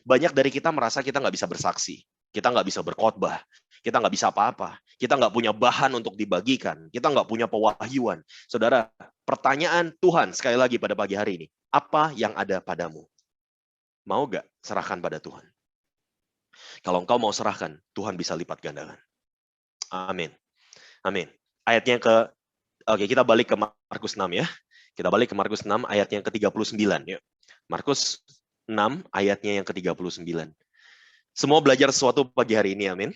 Banyak dari kita merasa kita nggak bisa bersaksi. Kita nggak bisa berkhotbah. Kita nggak bisa apa-apa. Kita nggak punya bahan untuk dibagikan. Kita nggak punya pewahyuan. Saudara, pertanyaan Tuhan sekali lagi pada pagi hari ini. Apa yang ada padamu? Mau nggak serahkan pada Tuhan? Kalau engkau mau serahkan, Tuhan bisa lipat gandakan. Amin. Amin. Ayatnya oke, kita balik ke Markus 6 ya. Kita balik ke Markus 6 ayatnya yang ke-39. Yuk. Markus 6 ayatnya yang ke-39. Semua belajar sesuatu pagi hari ini, amin.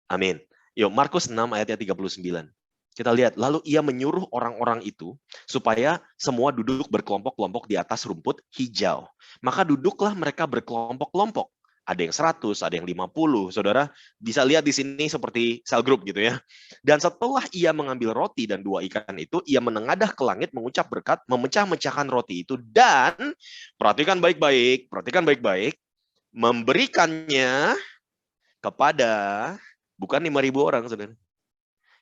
Amin. Yuk, Markus 6 ayatnya 39. Kita lihat, lalu ia menyuruh orang-orang itu supaya semua duduk berkelompok-kelompok di atas rumput hijau. Maka duduklah mereka berkelompok-kelompok. Ada yang 100, ada yang 50. Saudara bisa lihat di sini seperti cell group gitu ya. Dan setelah ia mengambil roti dan 2 ikan itu, ia menengadah ke langit, mengucap berkat, memecah-mecahkan roti itu, dan perhatikan baik-baik, memberikannya kepada, bukan 5.000 orang, saudara,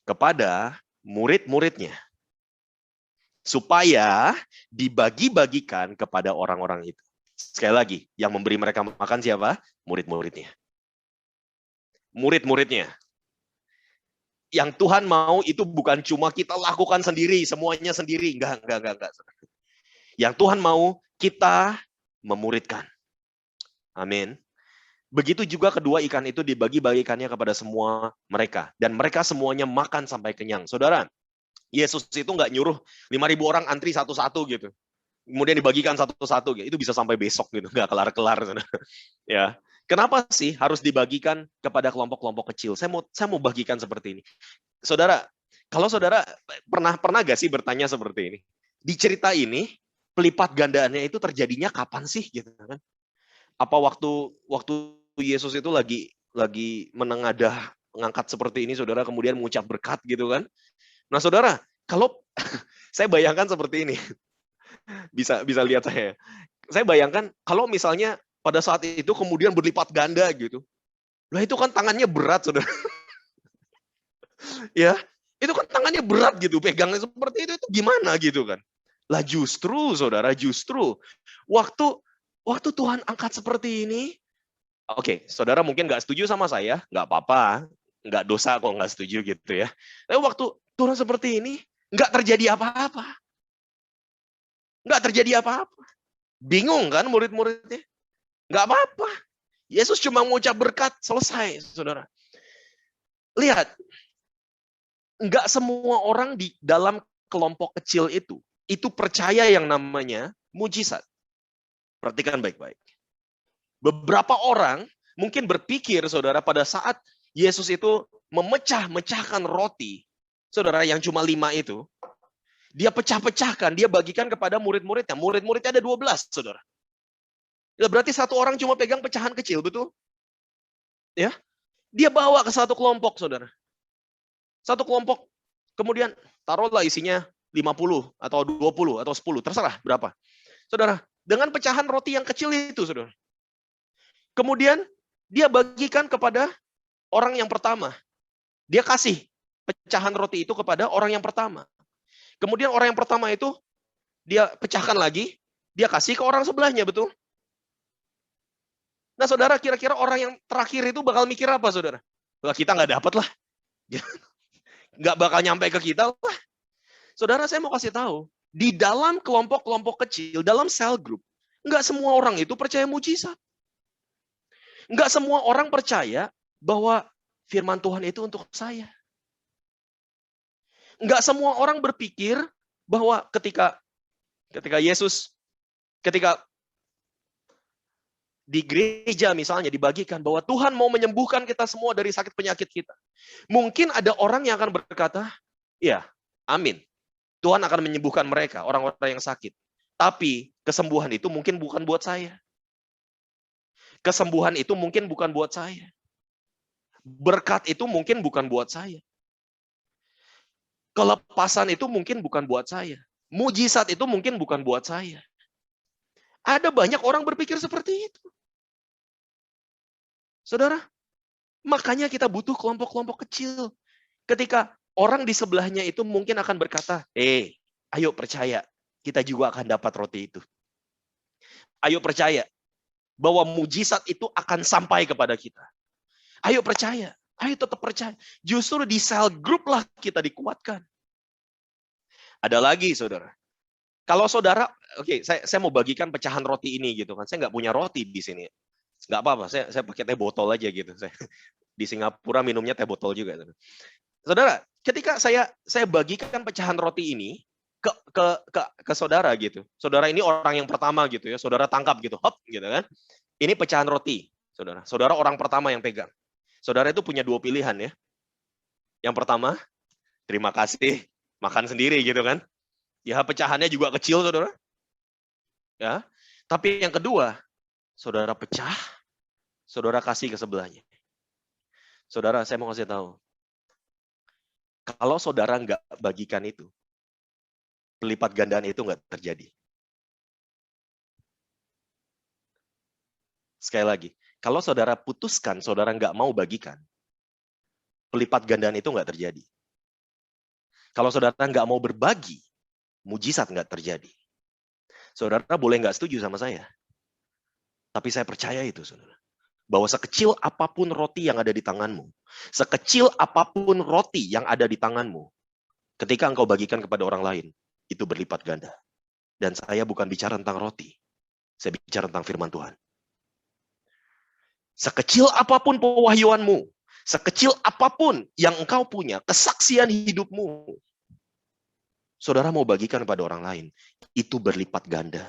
kepada murid-muridnya, supaya dibagi-bagikan kepada orang-orang itu. Sekali lagi, yang memberi mereka makan siapa? Murid-muridnya. Murid-muridnya. Yang Tuhan mau itu bukan cuma kita lakukan sendiri, semuanya sendiri. Enggak. Yang Tuhan mau kita memuridkan. Amin. Begitu juga kedua ikan itu dibagi-bagikannya kepada semua mereka. Dan mereka semuanya makan sampai kenyang. Saudara, Yesus itu nggak nyuruh 5.000 orang antri satu-satu gitu. Kemudian dibagikan satu-satu. Gitu. Itu bisa sampai besok gitu. Nggak kelar-kelar. Ya. Kenapa sih harus dibagikan kepada kelompok-kelompok kecil? Saya mau bagikan seperti ini. Saudara, kalau saudara pernah gak sih bertanya seperti ini? Di cerita ini, pelipat gandaannya itu terjadinya kapan sih gitu kan? Apa waktu Yesus itu lagi menengadah mengangkat seperti ini, saudara, kemudian mengucap berkat gitu kan? Nah, saudara, kalau saya bayangkan seperti ini, bisa lihat saya. Saya bayangkan kalau misalnya pada saat itu kemudian berlipat ganda gitu. Lah itu kan tangannya berat, saudara. Ya, itu kan tangannya berat gitu, pegangnya seperti itu gimana gitu kan? Lah justru, saudara, waktu Tuhan angkat seperti ini, oke, saudara mungkin nggak setuju sama saya, nggak apa-apa, nggak dosa kok nggak setuju gitu ya. Tapi waktu Tuhan seperti ini, nggak terjadi apa-apa. Nggak terjadi apa-apa. Bingung kan murid-muridnya? Nggak apa-apa. Yesus cuma mengucap berkat, selesai, saudara. Lihat, nggak semua orang di dalam kelompok kecil itu percaya yang namanya mujizat. Perhatikan baik-baik. Beberapa orang mungkin berpikir, saudara, pada saat Yesus itu memecahkan roti, saudara, yang cuma 5 itu, dia pecah-pecahkan, dia bagikan kepada murid-muridnya. Murid-muridnya ada 12, saudara. Ya, berarti satu orang cuma pegang pecahan kecil, betul? Ya, dia bawa ke satu kelompok, saudara. Satu kelompok, kemudian taruhlah isinya 50 atau 20 atau 10, terserah berapa. Saudara, dengan pecahan roti yang kecil itu, saudara. Kemudian dia bagikan kepada orang yang pertama. Dia kasih pecahan roti itu kepada orang yang pertama. Kemudian orang yang pertama itu dia pecahkan lagi, dia kasih ke orang sebelahnya, betul? Nah, saudara, kira-kira orang yang terakhir itu bakal mikir apa, saudara? Lah, kita nggak dapat lah. Nggak bakal nyampe ke kita lah. Saudara, saya mau kasih tahu, di dalam kelompok-kelompok kecil, dalam cell group, nggak semua orang itu percaya mujizat. Nggak semua orang percaya bahwa firman Tuhan itu untuk saya. Nggak semua orang berpikir bahwa ketika Yesus, ketika di gereja misalnya dibagikan bahwa Tuhan mau menyembuhkan kita semua dari sakit penyakit kita. Mungkin ada orang yang akan berkata, ya, amin. Tuhan akan menyembuhkan mereka, orang-orang yang sakit. Tapi kesembuhan itu mungkin bukan buat saya. Kesembuhan itu mungkin bukan buat saya. Berkat itu mungkin bukan buat saya. Kelepasan itu mungkin bukan buat saya. Mujizat itu mungkin bukan buat saya. Ada banyak orang berpikir seperti itu. Saudara, makanya kita butuh kelompok-kelompok kecil. Ketika orang di sebelahnya itu mungkin akan berkata, ayo percaya, kita juga akan dapat roti itu. Ayo percaya, bahwa mujizat itu akan sampai kepada kita. Ayo percaya, ayo tetap percaya. Justru di cell group lah kita dikuatkan. Ada lagi, saudara. Kalau saudara, oke, saya mau bagikan pecahan roti ini gitu kan. Saya nggak punya roti di sini. Nggak apa-apa, saya pakai teh botol aja gitu. Di Singapura minumnya teh botol juga. Saudara, ketika saya bagikan pecahan roti ini ke saudara gitu. Saudara ini orang yang pertama gitu ya. Saudara tangkap gitu, hop gitu kan. Ini pecahan roti, saudara. Saudara orang pertama yang pegang. Saudara itu punya 2 pilihan ya. Yang pertama, terima kasih, makan sendiri gitu kan. Ya pecahannya juga kecil, saudara. Ya. Tapi yang kedua, saudara pecah, saudara kasih ke sebelahnya. Saudara, saya mau kasih tahu. Kalau saudara nggak bagikan itu, pelipat gandaan itu nggak terjadi. Sekali lagi, kalau saudara putuskan, saudara nggak mau bagikan, pelipat gandaan itu nggak terjadi. Kalau saudara nggak mau berbagi, mujizat nggak terjadi. Saudara boleh nggak setuju sama saya, tapi saya percaya itu, saudara. Bahwa sekecil apapun roti yang ada di tanganmu, sekecil apapun roti yang ada di tanganmu, ketika engkau bagikan kepada orang lain, itu berlipat ganda. Dan saya bukan bicara tentang roti. Saya bicara tentang firman Tuhan. Sekecil apapun pewahyuanmu, sekecil apapun yang engkau punya, kesaksian hidupmu, saudara mau bagikan pada orang lain, itu berlipat ganda.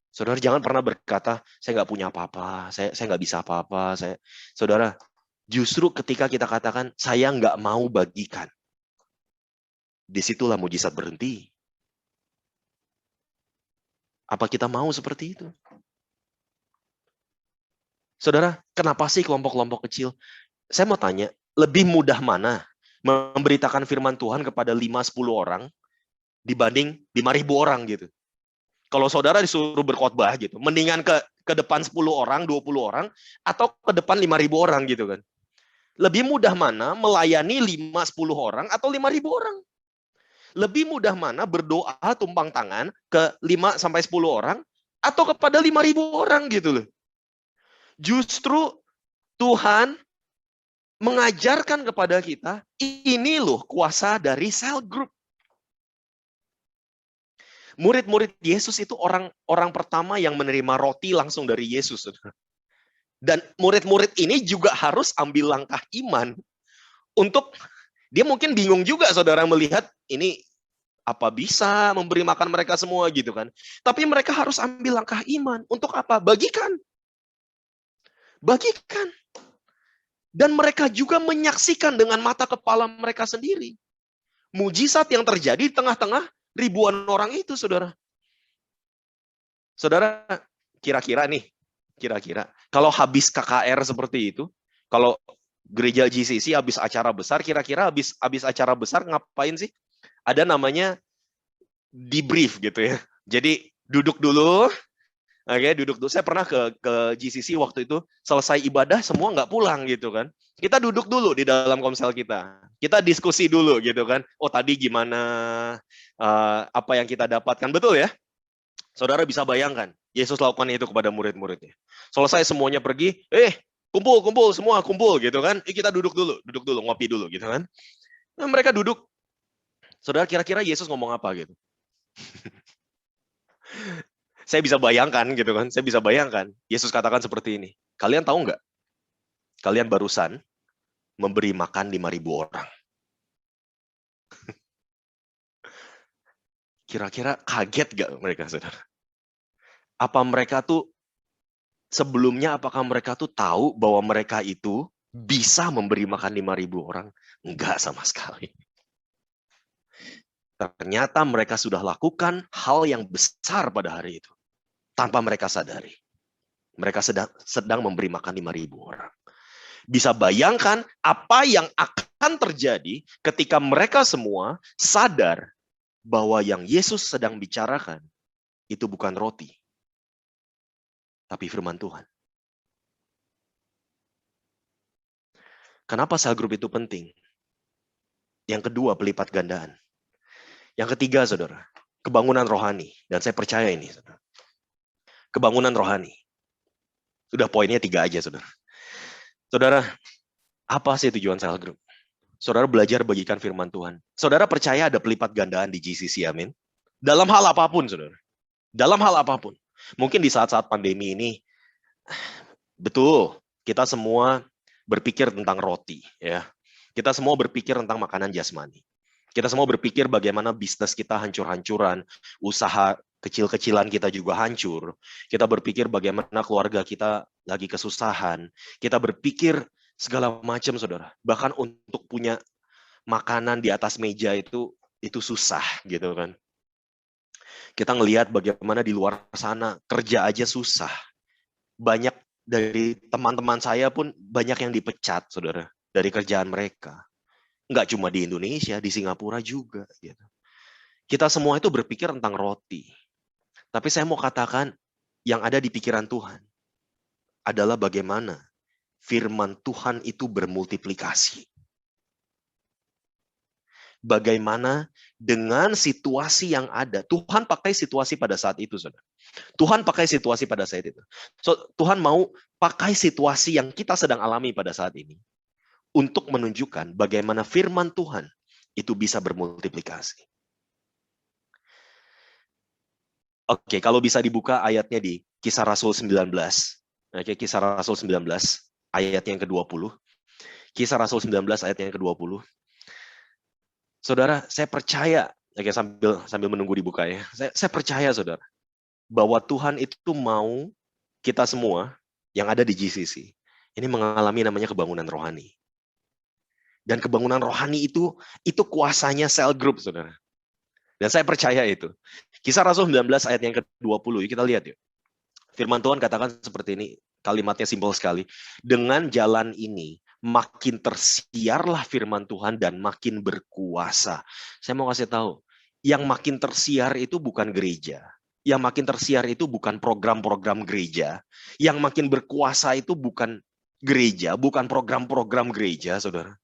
Saudara jangan pernah berkata, saya nggak punya apa-apa, saya nggak bisa apa-apa. Saudara, justru ketika kita katakan, saya nggak mau bagikan, disitulah mujizat berhenti. Apa kita mau seperti itu? Saudara, kenapa sih kelompok-kelompok kecil? Saya mau tanya, lebih mudah mana memberitakan firman Tuhan kepada 5-10 orang dibanding 5.000 orang gitu? Kalau saudara disuruh berkhotbah gitu, mendingan ke depan 10 orang, 20 orang, atau ke depan 5.000 orang gitu kan? Lebih mudah mana melayani 5-10 orang atau 5.000 orang? Lebih mudah mana berdoa tumpang tangan ke 5-10 orang atau kepada 5.000 orang gitu loh? Justru Tuhan mengajarkan kepada kita, ini loh kuasa dari cell group. Murid-murid Yesus itu orang pertama yang menerima roti langsung dari Yesus. Dan murid-murid ini juga harus ambil langkah iman untuk, dia mungkin bingung juga saudara melihat ini apa bisa memberi makan mereka semua gitu kan. Tapi mereka harus ambil langkah iman. Untuk apa? Bagikan. Bagikan. Dan mereka juga menyaksikan dengan mata kepala mereka sendiri. Mujizat yang terjadi di tengah-tengah ribuan orang itu, saudara. Saudara, kira-kira kalau habis KKR seperti itu, kalau gereja GCC habis acara besar, kira-kira habis acara besar ngapain sih? Ada namanya debrief gitu ya. Jadi duduk dulu. Oke, duduk dulu. Saya pernah ke GCC waktu itu, selesai ibadah semua nggak pulang gitu kan. Kita duduk dulu di dalam komsel kita. Kita diskusi dulu gitu kan. Oh tadi gimana, apa yang kita dapatkan. Betul ya? Saudara bisa bayangkan, Yesus lakukan itu kepada murid-muridnya. Selesai semuanya pergi, kumpul semua kumpul gitu kan. Kita duduk dulu, ngopi dulu gitu kan. Nah, mereka duduk. Saudara kira-kira Yesus ngomong apa gitu? Saya bisa bayangkan gitu kan. Saya bisa bayangkan Yesus katakan seperti ini. Kalian tahu nggak? Kalian barusan memberi makan 5.000 orang. Kira-kira kaget nggak mereka, saudara? Apa mereka tuh sebelumnya, apakah mereka tuh tahu bahwa mereka itu bisa memberi makan 5.000 orang? Enggak sama sekali. Ternyata mereka sudah lakukan hal yang besar pada hari itu. Tanpa mereka sadari. Mereka sedang memberi makan 5.000 orang. Bisa bayangkan apa yang akan terjadi ketika mereka semua sadar bahwa yang Yesus sedang bicarakan itu bukan roti, tapi firman Tuhan. Kenapa cell group itu penting? Yang kedua, pelipat gandaan. Yang ketiga, saudara, kebangunan rohani. Dan saya percaya ini, saudara. Kebangunan rohani. Sudah poinnya 3 aja, saudara. Saudara, apa sih tujuan cell group? Saudara belajar bagikan firman Tuhan. Saudara percaya ada pelipat gandaan di GCC, amin? Dalam hal apapun, saudara. Dalam hal apapun. Mungkin di saat-saat pandemi ini, betul, kita semua berpikir tentang roti. Ya. Kita semua berpikir tentang makanan jasmani. Kita semua berpikir bagaimana bisnis kita hancur-hancuran, usaha kecil-kecilan kita juga hancur. Kita berpikir bagaimana keluarga kita lagi kesusahan. Kita berpikir segala macam, saudara. Bahkan untuk punya makanan di atas meja itu susah, gitu kan. Kita ngelihat bagaimana di luar sana kerja aja susah. Banyak dari teman-teman saya pun banyak yang dipecat, saudara, dari kerjaan mereka. Nggak cuma di Indonesia, di Singapura juga. Gitu. Kita semua itu berpikir tentang roti. Tapi saya mau katakan, yang ada di pikiran Tuhan adalah bagaimana firman Tuhan itu bermultiplikasi. Bagaimana dengan situasi yang ada. Tuhan pakai situasi pada saat itu, saudara. Tuhan pakai situasi pada saat itu. Tuhan mau pakai situasi yang kita sedang alami pada saat ini untuk menunjukkan bagaimana firman Tuhan itu bisa bermultiplikasi. Oke, kalau bisa dibuka ayatnya di Kisah Rasul 19. Oke, Kisah Rasul 19 ayat yang ke-20. Kisah Rasul 19 ayat yang ke-20. Saudara, saya percaya, oke, sambil menunggu dibuka ya. Saya percaya, Saudara, bahwa Tuhan itu mau kita semua yang ada di GCC ini mengalami namanya kebangunan rohani. Dan kebangunan rohani itu kuasanya cell group, Saudara. Dan saya percaya itu. Kisah Rasul 19 ayat yang ke-20, kita lihat yuk. Firman Tuhan katakan seperti ini, kalimatnya simpel sekali. Dengan jalan ini, makin tersiarlah firman Tuhan dan makin berkuasa. Saya mau kasih tahu, yang makin tersiar itu bukan gereja. Yang makin tersiar itu bukan program-program gereja. Yang makin berkuasa itu bukan gereja, bukan program-program gereja, saudara.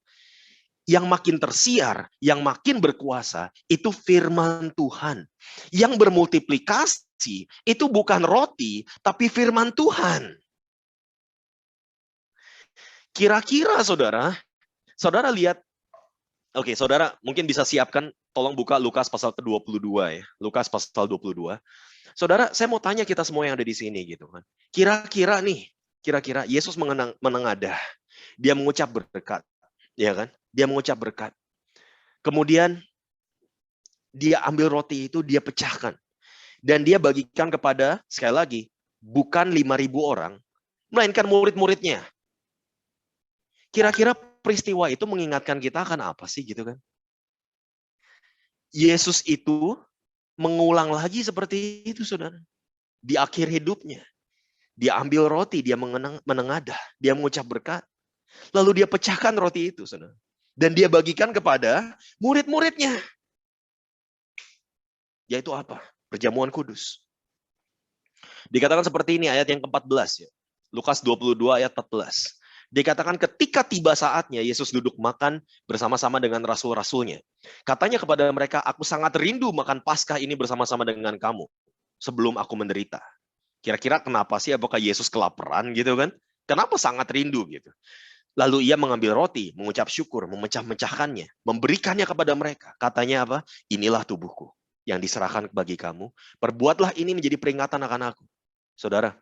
Yang makin tersiar, yang makin berkuasa, itu firman Tuhan. Yang bermultiplikasi, itu bukan roti, tapi firman Tuhan. Kira-kira saudara lihat, oke, saudara mungkin bisa siapkan, tolong buka Lukas pasal ke-22 ya. Lukas pasal 22. Saudara, saya mau tanya kita semua yang ada di sini gitu kan. Kira-kira Yesus menengadah. Dia mengucap berkat, ya kan? Dia mengucap berkat. Kemudian dia ambil roti itu, dia pecahkan. Dan dia bagikan kepada, sekali lagi, bukan 5.000 orang, melainkan murid-muridnya. Kira-kira peristiwa itu mengingatkan kita akan apa sih gitu kan? Yesus itu mengulang lagi seperti itu, saudara. Di akhir hidupnya. Dia ambil roti, dia menengadah, dia mengucap berkat. Lalu dia pecahkan roti itu, saudara. Dan dia bagikan kepada murid-muridnya. Yaitu apa? Perjamuan kudus. Dikatakan seperti ini ayat yang ke-14 ya. Lukas 22 ayat 14. Dikatakan ketika tiba saatnya Yesus duduk makan bersama-sama dengan rasul-rasulnya. Katanya kepada mereka, aku sangat rindu makan Paskah ini bersama-sama dengan kamu sebelum aku menderita. Kira-kira kenapa sih? Apakah Yesus kelaparan gitu kan? Kenapa sangat rindu gitu? Lalu ia mengambil roti, mengucap syukur, memecah-mecahkannya, memberikannya kepada mereka. Katanya apa? Inilah tubuhku yang diserahkan bagi kamu. Perbuatlah ini menjadi peringatan akan aku. Saudara,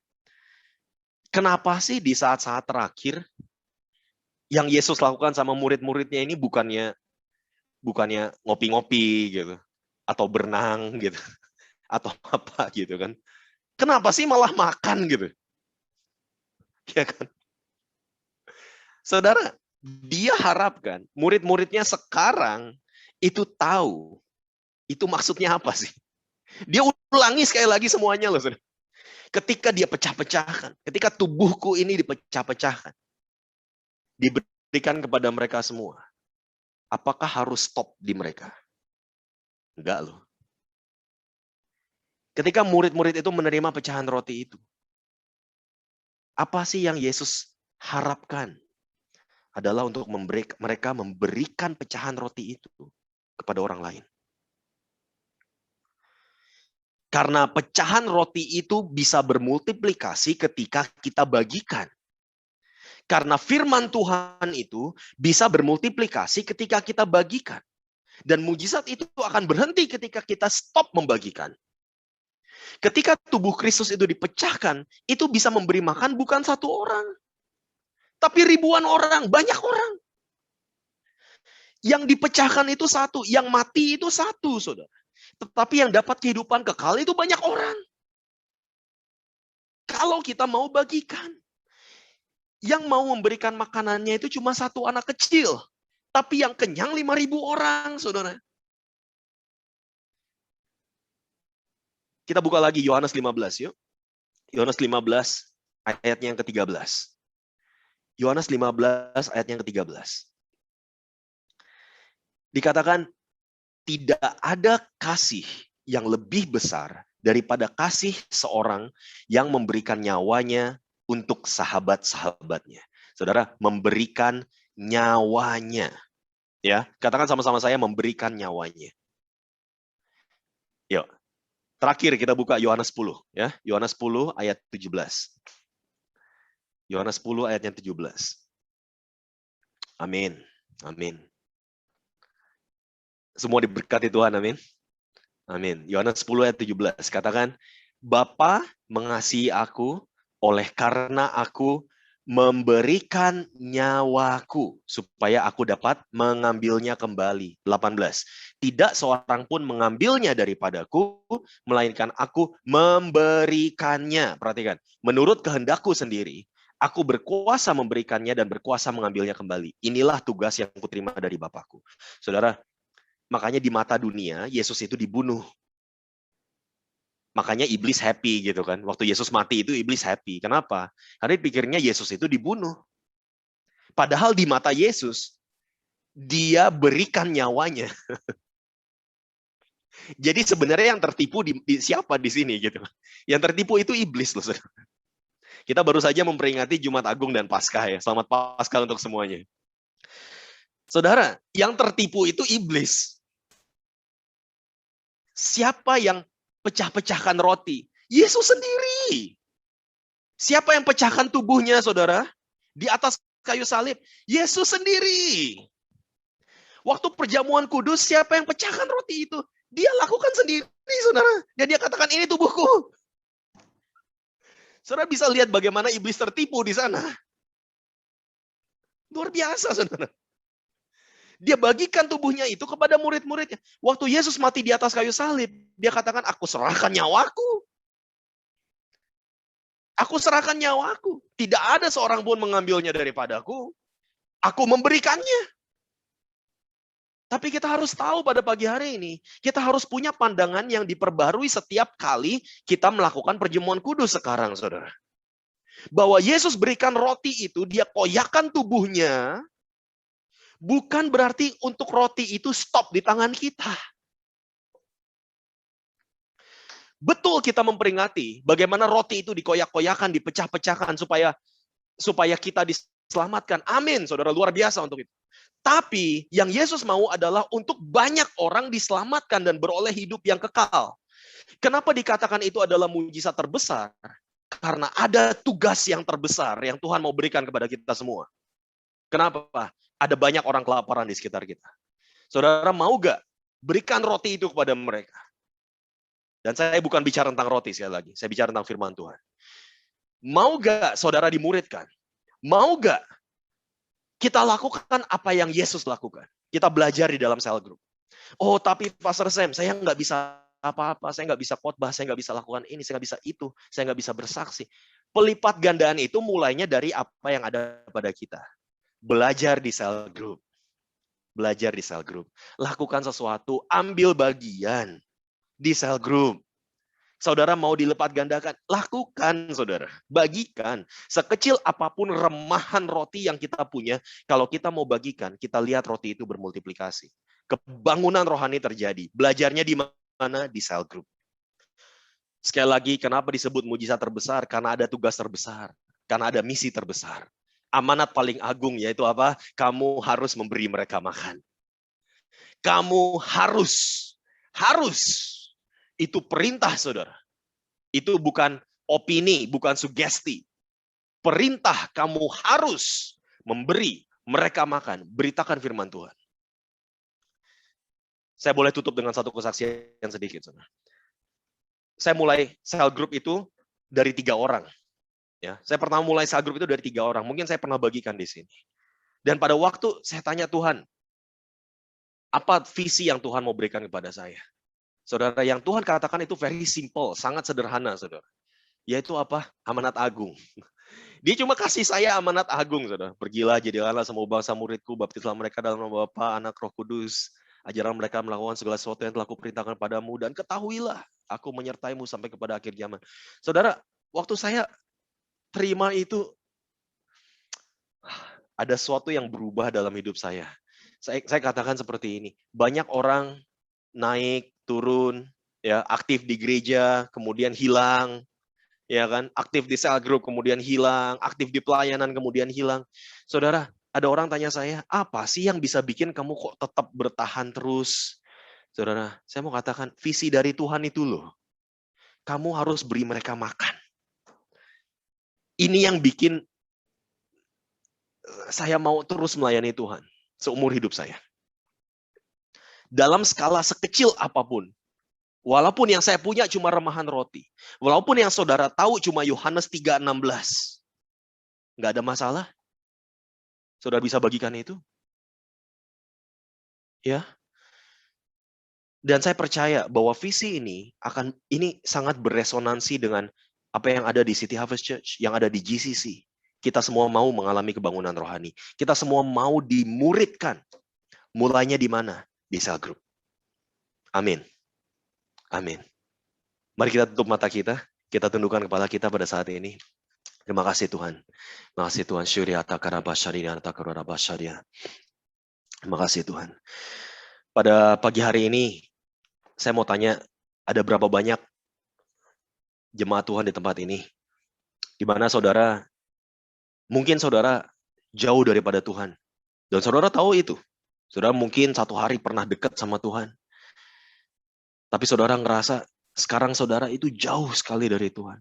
kenapa sih di saat-saat terakhir yang Yesus lakukan sama murid-muridnya ini bukannya ngopi-ngopi gitu, atau berenang gitu, atau apa gitu kan? Kenapa sih malah makan gitu? Ya kan? Saudara, dia harapkan murid-muridnya sekarang itu tahu itu maksudnya apa sih? Dia ulangi sekali lagi semuanya loh, saudara. Ketika dia pecah-pecahkan, ketika tubuhku ini dipecah-pecahkan, diberikan kepada mereka semua. Apakah harus stop di mereka? Enggak loh. Ketika murid-murid itu menerima pecahan roti itu, apa sih yang Yesus harapkan? Adalah untuk mereka memberikan pecahan roti itu kepada orang lain. Karena pecahan roti itu bisa bermultiplikasi ketika kita bagikan. Karena firman Tuhan itu bisa bermultiplikasi ketika kita bagikan. Dan mujizat itu akan berhenti ketika kita stop membagikan. Ketika tubuh Kristus itu dipecahkan, itu bisa memberi makan bukan satu orang. Tapi ribuan orang, banyak orang. Yang dipecahkan itu satu, yang mati itu satu, saudara. Tetapi yang dapat kehidupan kekal itu banyak orang. Kalau kita mau bagikan. Yang mau memberikan makanannya itu cuma satu anak kecil. Tapi yang kenyang 5.000 orang, saudara. Kita buka lagi Yohanes 15 yuk. Yohanes 15 ayatnya yang ke-13. Yohanes 15 ayatnya yang ke-13. Dikatakan, tidak ada kasih yang lebih besar daripada kasih seorang yang memberikan nyawanya untuk sahabat-sahabatnya. Saudara, memberikan nyawanya. Ya, katakan sama-sama saya, memberikan nyawanya. Yuk. Terakhir kita buka Yohanes 10 ya. Yohanes 10 ayat 17. Yohanes 10 ayatnya 17. Amin. Amin. Semua diberkati Tuhan, amin. Amin. Yohanes 10 ayat 17. Katakan, Bapa mengasihi aku oleh karena aku memberikan nyawaku supaya aku dapat mengambilnya kembali. 18. Tidak seorang pun mengambilnya daripadaku, melainkan aku memberikannya. Perhatikan, menurut kehendakku sendiri, aku berkuasa memberikannya dan berkuasa mengambilnya kembali. Inilah tugas yang kuterima dari Bapakku. Saudara, makanya di mata dunia, Yesus itu dibunuh. Makanya iblis happy gitu kan. Waktu Yesus mati itu iblis happy. Kenapa? Karena pikirnya Yesus itu dibunuh. Padahal di mata Yesus, dia berikan nyawanya. Jadi sebenarnya yang tertipu siapa di sini gitu. Yang tertipu itu iblis loh. Kita baru saja memperingati Jumat Agung dan Paskah ya. Selamat Paskah untuk semuanya. Saudara, yang tertipu itu iblis. Siapa yang pecah-pecahkan roti? Yesus sendiri. Siapa yang pecahkan tubuhnya, saudara? Di atas kayu salib, Yesus sendiri. Waktu perjamuan kudus, siapa yang pecahkan roti itu? Dia lakukan sendiri, saudara. Dan dia katakan, ini tubuhku. Saudara bisa lihat bagaimana iblis tertipu di sana. Luar biasa, saudara. Dia bagikan tubuhnya itu kepada murid-muridnya. Waktu Yesus mati di atas kayu salib, dia katakan, aku serahkan nyawaku. Aku serahkan nyawaku. Tidak ada seorang pun mengambilnya daripadaku. Aku memberikannya. Tapi kita harus tahu pada pagi hari ini, kita harus punya pandangan yang diperbarui setiap kali kita melakukan perjamuan kudus sekarang, saudara. Bahwa Yesus berikan roti itu, dia koyakkan tubuhnya, bukan berarti untuk roti itu stop di tangan kita. Betul kita memperingati bagaimana roti itu dikoyak-koyakan, dipecah-pecahkan supaya kita diselamatkan. Amin, saudara, luar biasa untuk itu. Tapi yang Yesus mau adalah untuk banyak orang diselamatkan dan beroleh hidup yang kekal. Kenapa dikatakan itu adalah mujizat terbesar? Karena ada tugas yang terbesar yang Tuhan mau berikan kepada kita semua. Kenapa? Ada banyak orang kelaparan di sekitar kita. Saudara mau gak berikan roti itu kepada mereka? Dan saya bukan bicara tentang roti sekali lagi. Saya bicara tentang firman Tuhan. Mau gak saudara dimuridkan? Mau gak kita lakukan apa yang Yesus lakukan? Kita belajar di dalam cell group. Oh, tapi Pastor Sam, saya nggak bisa apa-apa. Saya nggak bisa khotbah, saya nggak bisa lakukan ini, saya nggak bisa itu, saya nggak bisa bersaksi. Pelipat gandaan itu mulainya dari apa yang ada pada kita. Belajar di cell group. Belajar di cell group. Lakukan sesuatu, ambil bagian di cell group. Saudara mau dilipat gandakan, lakukan, saudara. Bagikan. Sekecil apapun remahan roti yang kita punya, kalau kita mau bagikan, kita lihat roti itu bermultiplikasi. Kebangunan rohani terjadi. Belajarnya di mana? Di cell group. Sekali lagi, kenapa disebut mujizat terbesar? Karena ada tugas terbesar. Karena ada misi terbesar. Amanat paling agung yaitu apa? Kamu harus memberi mereka makan. Kamu harus. Itu perintah, saudara. Itu bukan opini, bukan sugesti. Perintah, kamu harus memberi mereka makan. Beritakan firman Tuhan. Saya boleh tutup dengan satu kesaksian sedikit, saudara. Saya mulai cell group itu dari 3 orang. Ya, saya pertama mulai cell group itu dari 3 orang. Mungkin saya pernah bagikan di sini. Dan pada waktu saya tanya Tuhan, apa visi yang Tuhan mau berikan kepada saya? Saudara, yang Tuhan katakan itu very simple, sangat sederhana, saudara. Yaitu apa? Amanat agung. Dia cuma kasih saya amanat agung, saudara. Pergilah, jadilah semua bangsa muridku, baptislah mereka dalam nama Bapa, Anak, Roh Kudus. Ajarlah mereka melakukan segala sesuatu yang telah kuperintahkan padamu, dan ketahuilah, aku menyertaimu sampai kepada akhir zaman. Saudara, waktu saya terima itu, ada sesuatu yang berubah dalam hidup saya. Saya katakan seperti ini, banyak orang naik, turun, ya, aktif di gereja, kemudian hilang, ya kan? Aktif di cell group, kemudian hilang, aktif di pelayanan, kemudian hilang. Saudara, ada orang tanya saya, apa sih yang bisa bikin kamu kok tetap bertahan terus? Saudara, saya mau katakan, visi dari Tuhan itu loh. Kamu harus beri mereka makan. Ini yang bikin saya mau terus melayani Tuhan seumur hidup saya. Dalam skala sekecil apapun, Walaupun yang saya punya cuma remahan roti. Walaupun yang saudara tahu cuma Yohanes 3:16. Nggak ada masalah. Saudara bisa bagikan itu. Ya. Dan saya percaya bahwa visi ini sangat beresonansi dengan apa yang ada di City Harvest Church, yang ada di GCC. Kita semua mau mengalami kebangunan rohani. Kita semua mau dimuridkan. Mulainya di mana? Di cell group. Amin. Amin. Mari kita tutup mata kita. Kita tundukkan kepala kita pada saat ini. Terima kasih Tuhan. Terima kasih Tuhan. Terima kasih Tuhan. Pada pagi hari ini, saya mau tanya, ada berapa banyak jemaat Tuhan di tempat ini? Di mana mungkin saudara jauh daripada Tuhan. Dan saudara tahu itu. Saudara mungkin satu hari pernah dekat sama Tuhan. Tapi saudara ngerasa, sekarang saudara itu jauh sekali dari Tuhan.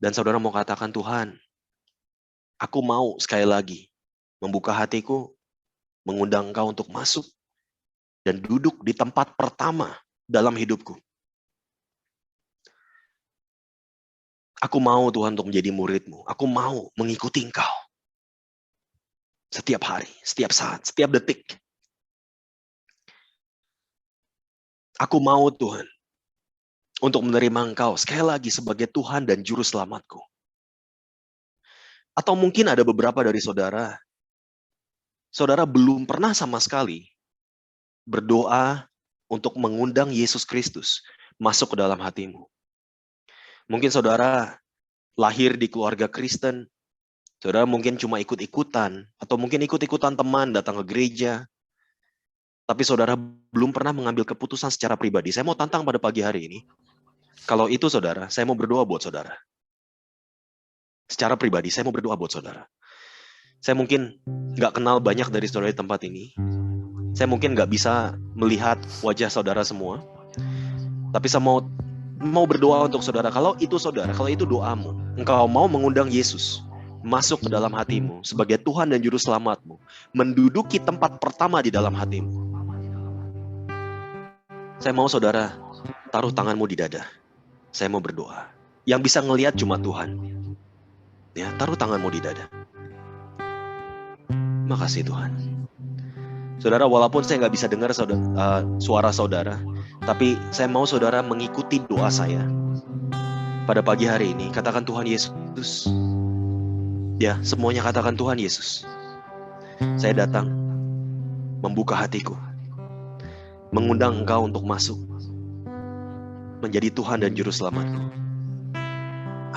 Dan saudara mau katakan, Tuhan, aku mau sekali lagi membuka hatiku, mengundang Engkau untuk masuk dan duduk di tempat pertama dalam hidupku. Aku mau Tuhan untuk menjadi murid-Mu. Aku mau mengikuti Engkau. Setiap hari, setiap saat, setiap detik. Aku mau Tuhan untuk menerima Engkau sekali lagi sebagai Tuhan dan Juru Selamatku. Atau mungkin ada beberapa dari saudara belum pernah sama sekali berdoa untuk mengundang Yesus Kristus masuk ke dalam hatimu. Mungkin saudara lahir di keluarga Kristen, saudara mungkin cuma ikut-ikutan, atau mungkin ikut-ikutan teman datang ke gereja, tapi saudara belum pernah mengambil keputusan secara pribadi. Saya mau tantang pada pagi hari ini, kalau itu saudara, saya mau berdoa buat saudara. Secara pribadi, saya mau berdoa buat saudara. Saya mungkin nggak kenal banyak dari saudara di tempat ini. Saya mungkin nggak bisa melihat wajah saudara semua. Tapi saya mau berdoa untuk saudara. Kalau itu doamu, engkau mau mengundang Yesus masuk ke dalam hatimu sebagai Tuhan dan Juru Selamatmu, menduduki tempat pertama di dalam hatimu. Saya mau saudara taruh tanganmu di dada. Saya mau berdoa. Yang bisa ngelihat cuma Tuhan. Ya, taruh tanganmu di dada. Makasih Tuhan. Saudara, walaupun saya nggak bisa dengar suara saudara, tapi saya mau saudara mengikuti doa saya. Pada pagi hari ini, katakan Tuhan Yesus. Ya, semuanya katakan Tuhan Yesus. Saya datang, membuka hatiku, mengundang Engkau untuk masuk, menjadi Tuhan dan Juru Selamatku.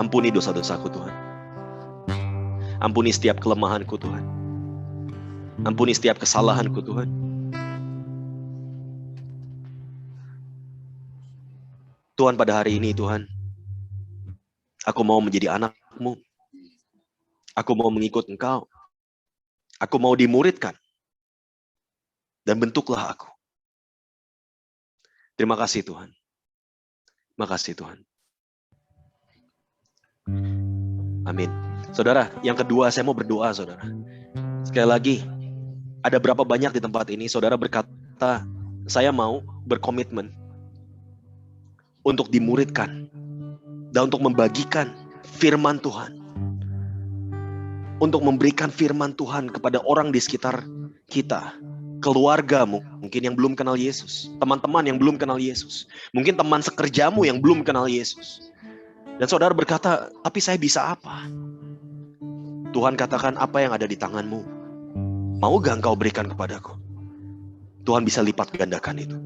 Ampuni dosa-dosaku Tuhan. Ampuni setiap kelemahanku Tuhan. Ampuni setiap kesalahanku Tuhan. Tuhan, pada hari ini Tuhan, aku mau menjadi anak-Mu. Aku mau mengikut Engkau. Aku mau dimuridkan. Dan bentuklah aku. Terima kasih Tuhan. Terima kasih Tuhan. Amin. Saudara, yang kedua saya mau berdoa saudara. Sekali lagi, ada berapa banyak di tempat ini saudara berkata, saya mau berkomitmen untuk dimuridkan dan untuk membagikan firman Tuhan, untuk memberikan firman Tuhan kepada orang di sekitar kita, keluarga mungkin yang belum kenal Yesus, teman-teman yang belum kenal Yesus, mungkin teman sekerjamu yang belum kenal Yesus. Dan saudara berkata, tapi saya bisa apa? Tuhan katakan, apa yang ada di tanganmu, mau gak engkau berikan kepadaku? Tuhan bisa lipat gandakan itu.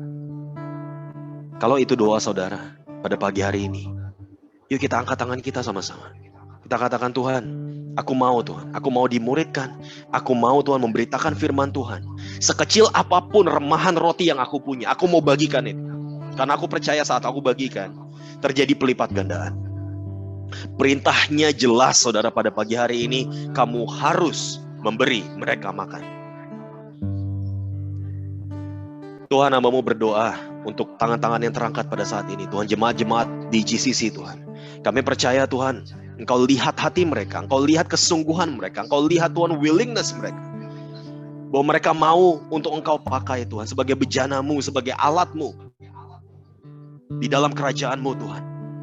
Kalau itu doa saudara pada pagi hari ini, yuk kita angkat tangan kita sama-sama. Kita katakan, Tuhan, aku mau Tuhan, aku mau dimuridkan. Aku mau Tuhan memberitakan firman Tuhan. Sekecil apapun remahan roti yang aku punya, aku mau bagikan itu. Karena aku percaya saat aku bagikan, terjadi pelipat gandaan. Perintahnya jelas saudara pada pagi hari ini, kamu harus memberi mereka makan. Tuhan, hamba-Mu berdoa untuk tangan-tangan yang terangkat pada saat ini. Tuhan, jemaat-jemaat di GCC Tuhan. Kami percaya Tuhan, Engkau lihat hati mereka, Engkau lihat kesungguhan mereka, Engkau lihat Tuhan willingness mereka. Bahwa mereka mau untuk Engkau pakai Tuhan sebagai bejana-Mu, sebagai alat-Mu. di dalam kerajaan-Mu Tuhan,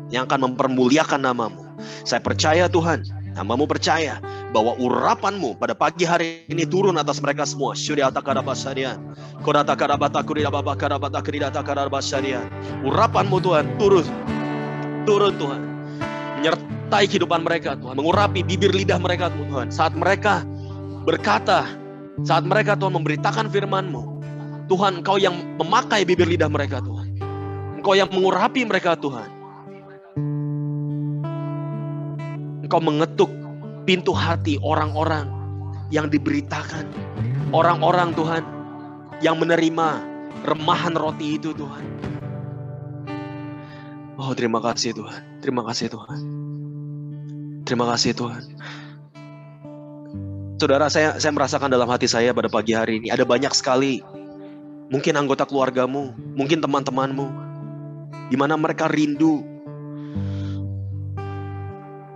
yang akan mempermuliakan nama-Mu. Saya percaya Tuhan, hamba-Mu percaya bahwa urapan-Mu pada pagi hari ini turun atas mereka semua. Urapan-Mu Tuhan turun Tuhan, menyertai kehidupan mereka Tuhan, mengurapi bibir lidah mereka Tuhan, saat mereka berkata, saat mereka Tuhan memberitakan firman-Mu. Tuhan, Engkau yang memakai bibir lidah mereka Tuhan, Engkau yang mengurapi mereka Tuhan. Engkau mengetuk pintu hati orang-orang yang diberitakan, orang-orang Tuhan yang menerima remahan roti itu Tuhan. Oh, terima kasih Tuhan, terima kasih Tuhan, terima kasih Tuhan. Saudara, saya merasakan dalam hati saya pada pagi hari ini ada banyak sekali, mungkin anggota keluargamu, mungkin teman-temanmu, di mana mereka rindu,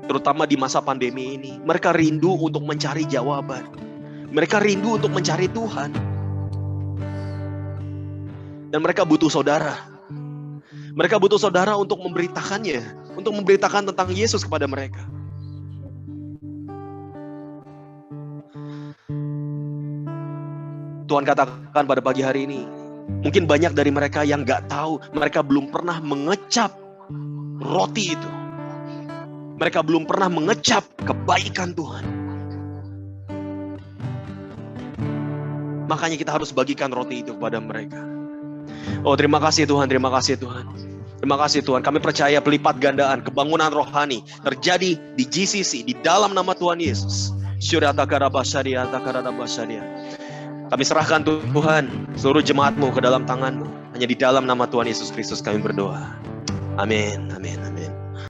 terutama di masa pandemi ini, mereka rindu untuk mencari jawaban, mereka rindu untuk mencari Tuhan, dan mereka butuh saudara. Mereka butuh saudara untuk memberitakannya, untuk memberitakan tentang Yesus kepada mereka. Tuhan katakan pada pagi hari ini, mungkin banyak dari mereka yang gak tahu, mereka belum pernah mengecap roti itu. Mereka belum pernah mengecap kebaikan Tuhan. Makanya kita harus bagikan roti itu kepada mereka. Oh, terima kasih Tuhan, terima kasih Tuhan. Terima kasih Tuhan, kami percaya pelipat gandaan, kebangunan rohani terjadi di GCC, di dalam nama Tuhan Yesus. Kami serahkan Tuhan seluruh jemaat-Mu ke dalam tangan-Mu. Hanya di dalam nama Tuhan Yesus Kristus kami berdoa. Amin, amin.